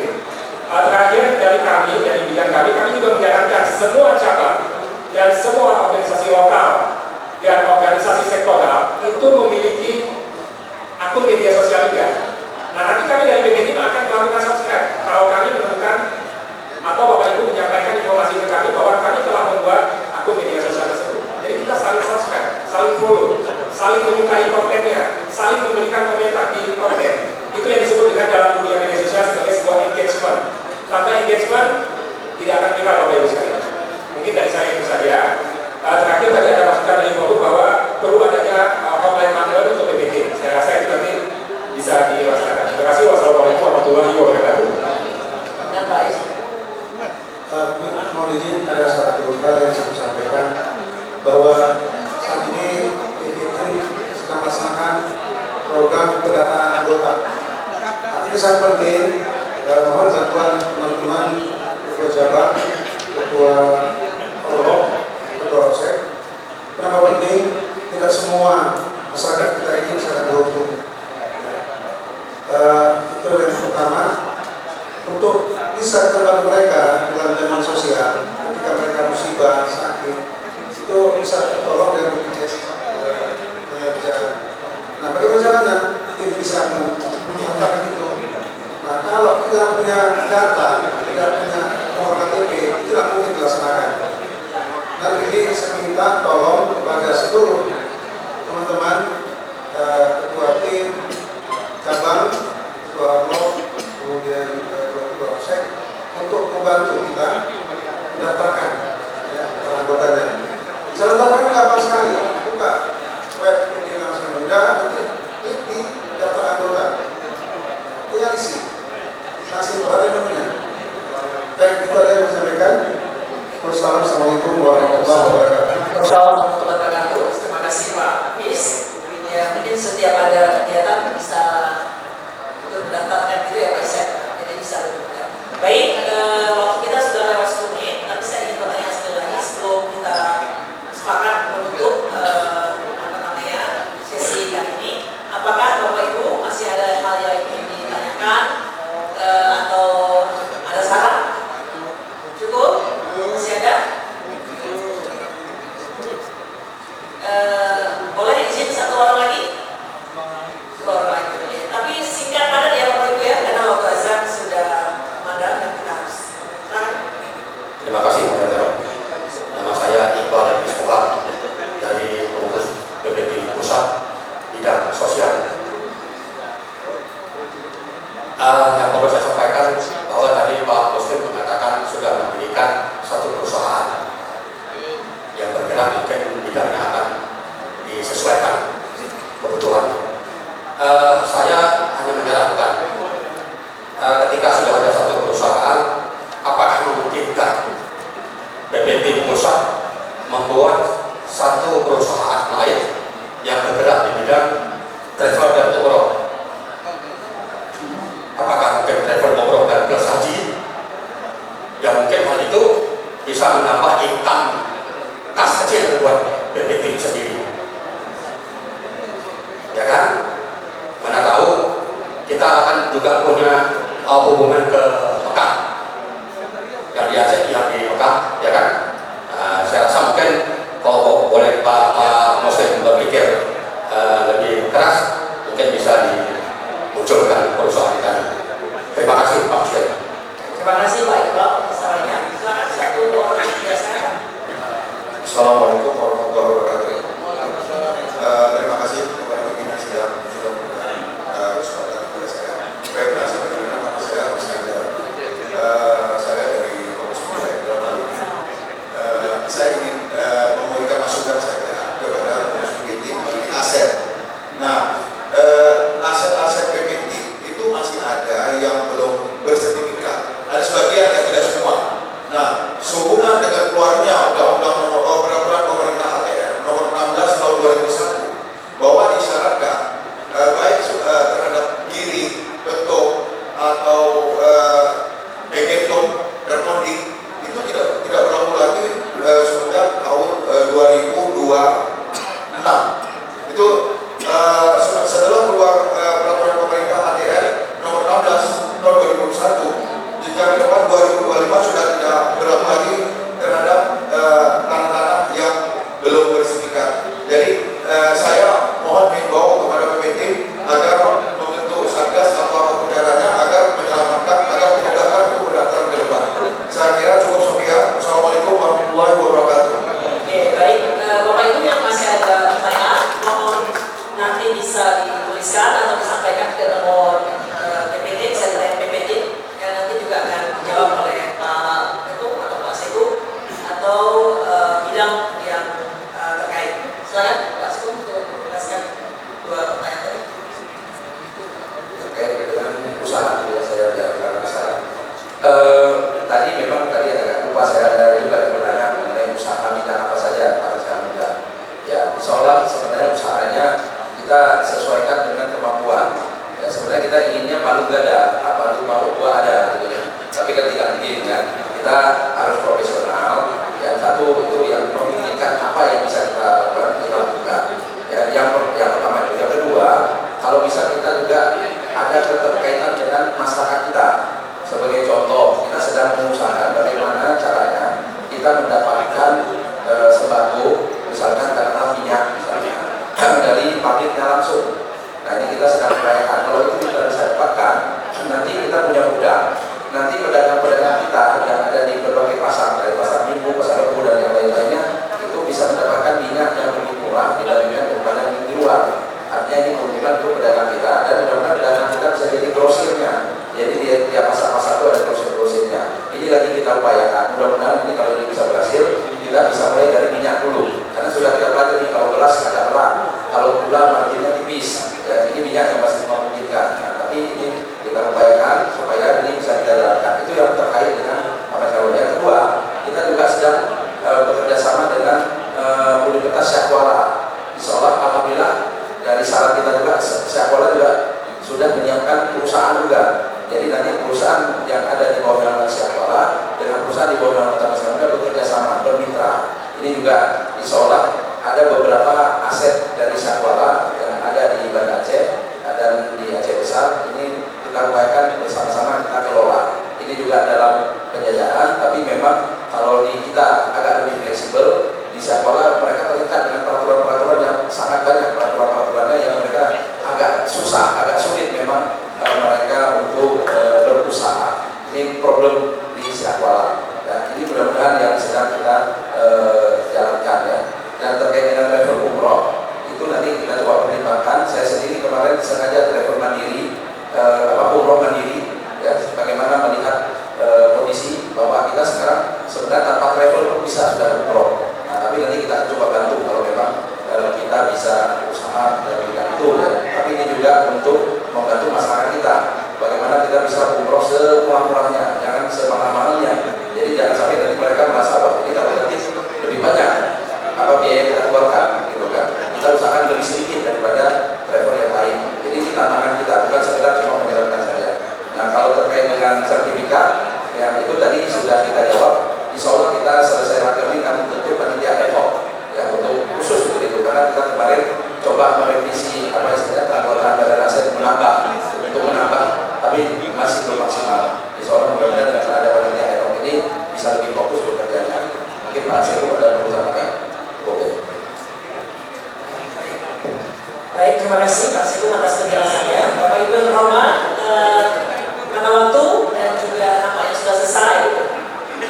Terakhir dari kami, dari bidang kami juga menjalankan semua cabang dan semua organisasi lokal dan organisasi sektoral itu memiliki akun media sosial juga. Nah, nanti kami dari BPT akan melakukan subscribe kalau kami menemukan atau Bapak Ibu menyampaikan informasi ke kami bahwa kami telah membuat akun media sosial tersebut. Jadi kita saling subscribe, saling follow, saling menyukai kontennya, saling memberikan komentar di konten. Itu yang disebut dengan dalam dunia media sosial sebagai sebuah engagement. Tanpa engagement tidak akan viral Bapak Ibu sekalian. Mungkin dari saya itu saja. Terakhir tadi ada masukan dari Bapak bahwa perlu adanya hotline number untuk BPT. Saya rasa itu nanti bisa dilaksanakan. Terima kasih. Wassalamualaikum warahmatullahi wabarakatuh. Dan baik. Mohon izin ada satu hal yang saya sampaikan bahwa saat ini BPT sedang melaksanakan program pendataan anggota. Ini sangat penting. Mohon bantuan teman-teman ketua cabang, ketua Orok, ketua Osek. Kenapa penting? Tidak semua masyarakat kita ini sangat beruntung. Itu yang pertama. Untuk bisa terbantu mereka dalam zaman sosial, ketika mereka musibah, sakit, itu bisa tertolong dengan BPJS Kesehatan. Nah, bagaimana caranya? Tim bisa mengatakan itu. Nah, kalau kita punya data, tidak punya nomor KTP, itu tidak mungkin dilaksanakan. Nah, ini saya minta tolong kepada seluruh teman-teman, ketua tim, cabang, ketua blok, kemudian ketua osek, untuk membantu kita mendaftarkan ya, anggotanya. Cara daftarkan gampang sekali, buka web Taman Niskana Muda, nanti klik di daftar anggota, tinggal isi, kasih pada menunya. Baik, itu ada yang saya sampaikan. Wassalamualaikum warahmatullahi wabarakatuh. Assalamualaikum warahmatullahi wabarakatuh. Terima kasih Pak Is. Ya, mungkin setiap ada kegiatan bisa untuk mendaftarkan gitu ya Pak Is. Jadi bisa lebih mudah. Baik, waktu kita sudah lewat 10 menit, tapi saya ingin bertanya sekali lagi sebelum kita sepakat menutup sesi kali ini. Apakah Bapak Ibu masih ada hal yang ingin ditanyakan atau ada saran? Cukup? Masih ada? Boleh izin satu orang lagi? Dua orang lagi. Tapi singkat padat ya Bapak Ibu ya, karena waktu azan sudah memandang dan kita harus. Terima kasih Pak. Nama saya Iqbal Ispola dari pengurus PPT Pusat Bidang Sosial. Yang perlu saya sampaikan bahwa tadi Pak Muslim mengatakan sudah mendirikan satu perusahaan yang bergerak mungkin bidangnya akan disesuaikan kebutuhan. Saya hanya menyarankan ketika bisa menambah income kas kecil buat BPT sendiri. Ya kan? Mana tahu kita akan juga punya hubungan ke Mekah. Yang di Aceh, yang di Mekah, ya kan? Saya rasa mungkin kalau boleh Pak Muslim berpikir lebih keras, mungkin bisa dimunculkan perusahaan kita. Terima kasih Pak Muslim. Terima kasih Pak Iqbal sarannya. Silakan satu orang biasa. Assalamualaikum warahmatullahi wabarakatuh. Terima kasih kepada pimpinan yang sudah memberikan kesempatan kepada saya. Baik, sebagaimana nama saya Iskandar. Saya dari Komisi Pemilihan. Saya ingin memberikan masukan saya kepada Komisi Pemilihan mengenai aset. Nah, aset-aset PPT itu masih ada yang belum bersertifikat. Ada sebagian yang tidak semua. Nah, sehubungan dengan keluarnya Undang-Undang Peraturan Pemerintah ATR Nomor 16 Tahun 2001 bahwa disyaratkan baik terhadap diri, bentuk atau begetum termodik itu tidak berlaku lagi semenjak tahun 2026. Itu setelah keluar peraturan pemerintah ATR Nomor 16 Tahun 2001, jika ke depan 2025 sudah tidak berlaku lagi terhadap tanah-tanah yang belum bersertifikat. Jadi saya mohon himbau kepada PPT agar membentuk satgas atau caranya agar menyelamatkan, agar memudahkan pendaftaran ke depan. Saya kira cukup sekian. Assalamualaikum warahmatullahi wabarakatuh. Oke, baik. Bapak Ibu yang masih ada pertanyaan, mohon nanti bisa dituliskan atau disampaikan ke nomor PPT, sentra PPT, yang nanti juga akan dijawab oleh Pak Ketum atau Pak Seku atau bidang yang terkait. Silakan Pak Seku untuk menjelaskan dua pertanyaan tadi. Terkait dengan usaha, ya saya biarkan usaha. Tadi memang agak lupa saya ada juga bertanya mengenai usaha bidang apa saja pada saya muda. Ya, seolah sebenarnya usahanya kita sesuaikan dengan kemampuan. Ya, sebenarnya kita inginnya palu gada, palu gua ada, gitu ya. Tapi ketika bikinnya kita harus profesional. Yang satu itu yang memikirkan apa yang bisa kita lakukan, kita lakukan. Ya, yang pertama itu. Yang kedua, kalau bisa kita juga ada keterkaitan dengan masyarakat kita. Sebagai contoh, kita sedang mengusahakan bagaimana caranya kita mendapatkan sembako, misalkan karena minyak misalnya dari pabriknya langsung. Nah, ini kita sedang upayakan. Kalau itu kita bisa dapatkan, nanti kita punya gudang. Nanti pedagang-pedagang kita yang ada di berbagai pasar, dari pasar Minggu, pasar Rebo dan yang lain-lainnya, itu bisa mendapatkan minyak yang lebih murah dibandingkan daripada yang di luar. Artinya ini keuntungan untuk pedagang kita, dan mudah-mudahan pedagang kita bisa jadi grosirnya. Jadi di tiap pasar-pasar itu ada grosir-grosirnya. Ini lagi kita upayakan. Mudah-mudahan ini kalau ini bisa berhasil, kita bisa mulai dari minyak dulu. Karena sudah kita pelajari kalau gelas agak berat, kalau gula marginnya tipis. Ya, ini minyak yang masih memungkinkan. Nah, tapi ini kita upayakan supaya ini bisa kita jalankan. Itu yang terkait dengan apa namanya. Yang kedua, kita juga sedang bekerja sama dengan Universitas Syakwala. Insyaallah, alhamdulillah dari saran kita juga Syakwala juga sudah menyiapkan perusahaan juga. Jadi nanti perusahaan yang ada di bawah naungan Syakwala dengan perusahaan di bawah naungan Tamasya bekerja sama, bermitra. Ini juga insyaallah ada beberapa aset dari Syakwala yang ada di Banda Aceh dan di Aceh Besar. Ini kita upayakan bersama-sama kita kelola. Ini juga dalam penjajahan, tapi memang kalau di kita agak lebih fleksibel, di Syakwala mereka terikat dengan peraturan-peraturan yang sangat banyak, peraturan-peraturannya yang mereka agak susah, agak sulit memang mereka untuk berusaha. Ini problem di Syakwala. Dan ini mudah-mudahan yang sedang kita jalankan ya. Dan terkait dengan travel umroh, itu nanti kita coba pertimbangkan. Saya sendiri kemarin sengaja travel mandiri, umroh mandiri, ya, bagaimana melihat kondisi bahwa kita sekarang sebenarnya tanpa travel pun bisa sudah umroh. Nah, tapi nanti kita coba bantu kalau memang kita bisa usaha dan bidang itu. Ya. Tapi ini juga untuk membantu masyarakat kita. Bagaimana kita bisa umroh semurah-murahnya, jangan semahal-mahalnya. Jadi jangan sampai nanti mereka merasa bahwa ini kalau nanti lebih banyak apa biaya yang kita keluarkan, gitu kan. Kita usahakan lebih sedikit daripada travel yang lain. Jadi ini tantangan kita, bukan sekedar cuma menjalankan saja. Nah, kalau terkait dengan sertifikat, yang itu tadi sudah kita jawab. insya Allah kita selesai raker ini kami bentuk panitia ad hoc ya untuk khusus untuk itu, karena kita kemarin coba merevisi apa istilahnya keanggotaan badan aset untuk menambah, tapi masih belum maksimal. Insya Allah mudah-mudahan dengan ada panitia ad hoc ini bisa lebih fokus bekerjanya. Mungkin Pak Seru ada mengusahakan. Oke. Baik, terima kasih Pak Seru atas penjelasannya. Bapak Ibu yang hormat, karena waktu dan juga nampaknya sudah selesai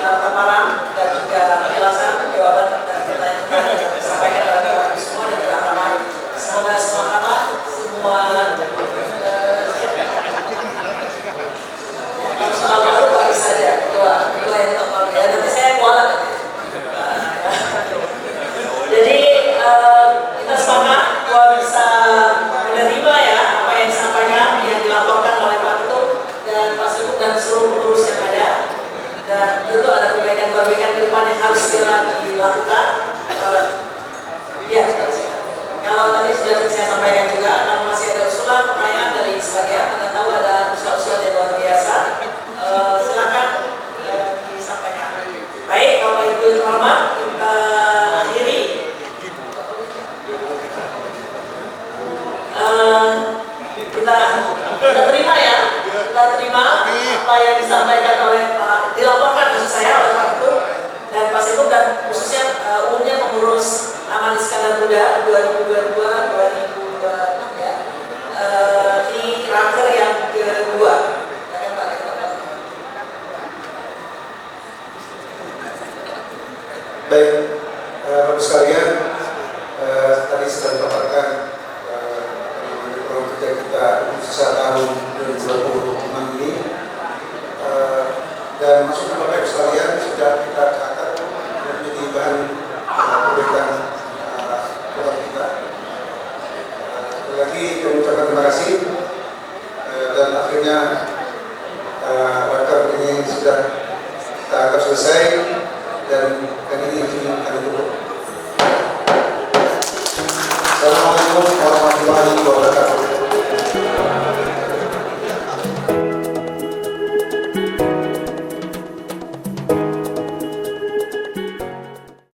paparan dan juga penjelasan jawaban dan pertanyaan yang disampaikan oleh Bapak Ibu semua dan juga ramai. Semoga semua ramai, semua baru bagi saja ketua yang tepat ya. Nanti saya kualat. Jadi kita sepakat bahwa bisa menerima ya apa yang disampaikan, yang dilaporkan oleh Pak Ketum dan Pak Seru dan seluruh pengurus yang ada, dan tentu ada perbaikan-perbaikan ke depan yang harus segera dilakukan. Ya, kalau tadi sudah saya sampaikan juga, namun masih ada usulan pertanyaan dari sebagian, Anda tahu ada usul-usul yang luar biasa. Silakan disampaikan. Baik, Bapak Ibu yang hormat, kita akhiri. Kita terima ya, kita terima apa yang disampaikan oleh dilaporkan maksud saya oleh Pak Ketum dan Pak Seru dan khususnya umumnya pengurus Aman Iskandar Muda 2022-2026 ya, di raker yang kedua. Baik, Bapak sekalian, tadi sudah dipaparkan program kerja kita untuk sisa tahun 2026 ini, dan maksudnya Bapak Ibu sekalian sudah kita catat menjadi bahan perbaikan program kita. Lagi kami ucapkan terima kasih, dan akhirnya raker ini sudah kita anggap selesai. Dan ini yang kami tutup. Assalamualaikum warahmatullahi wabarakatuh.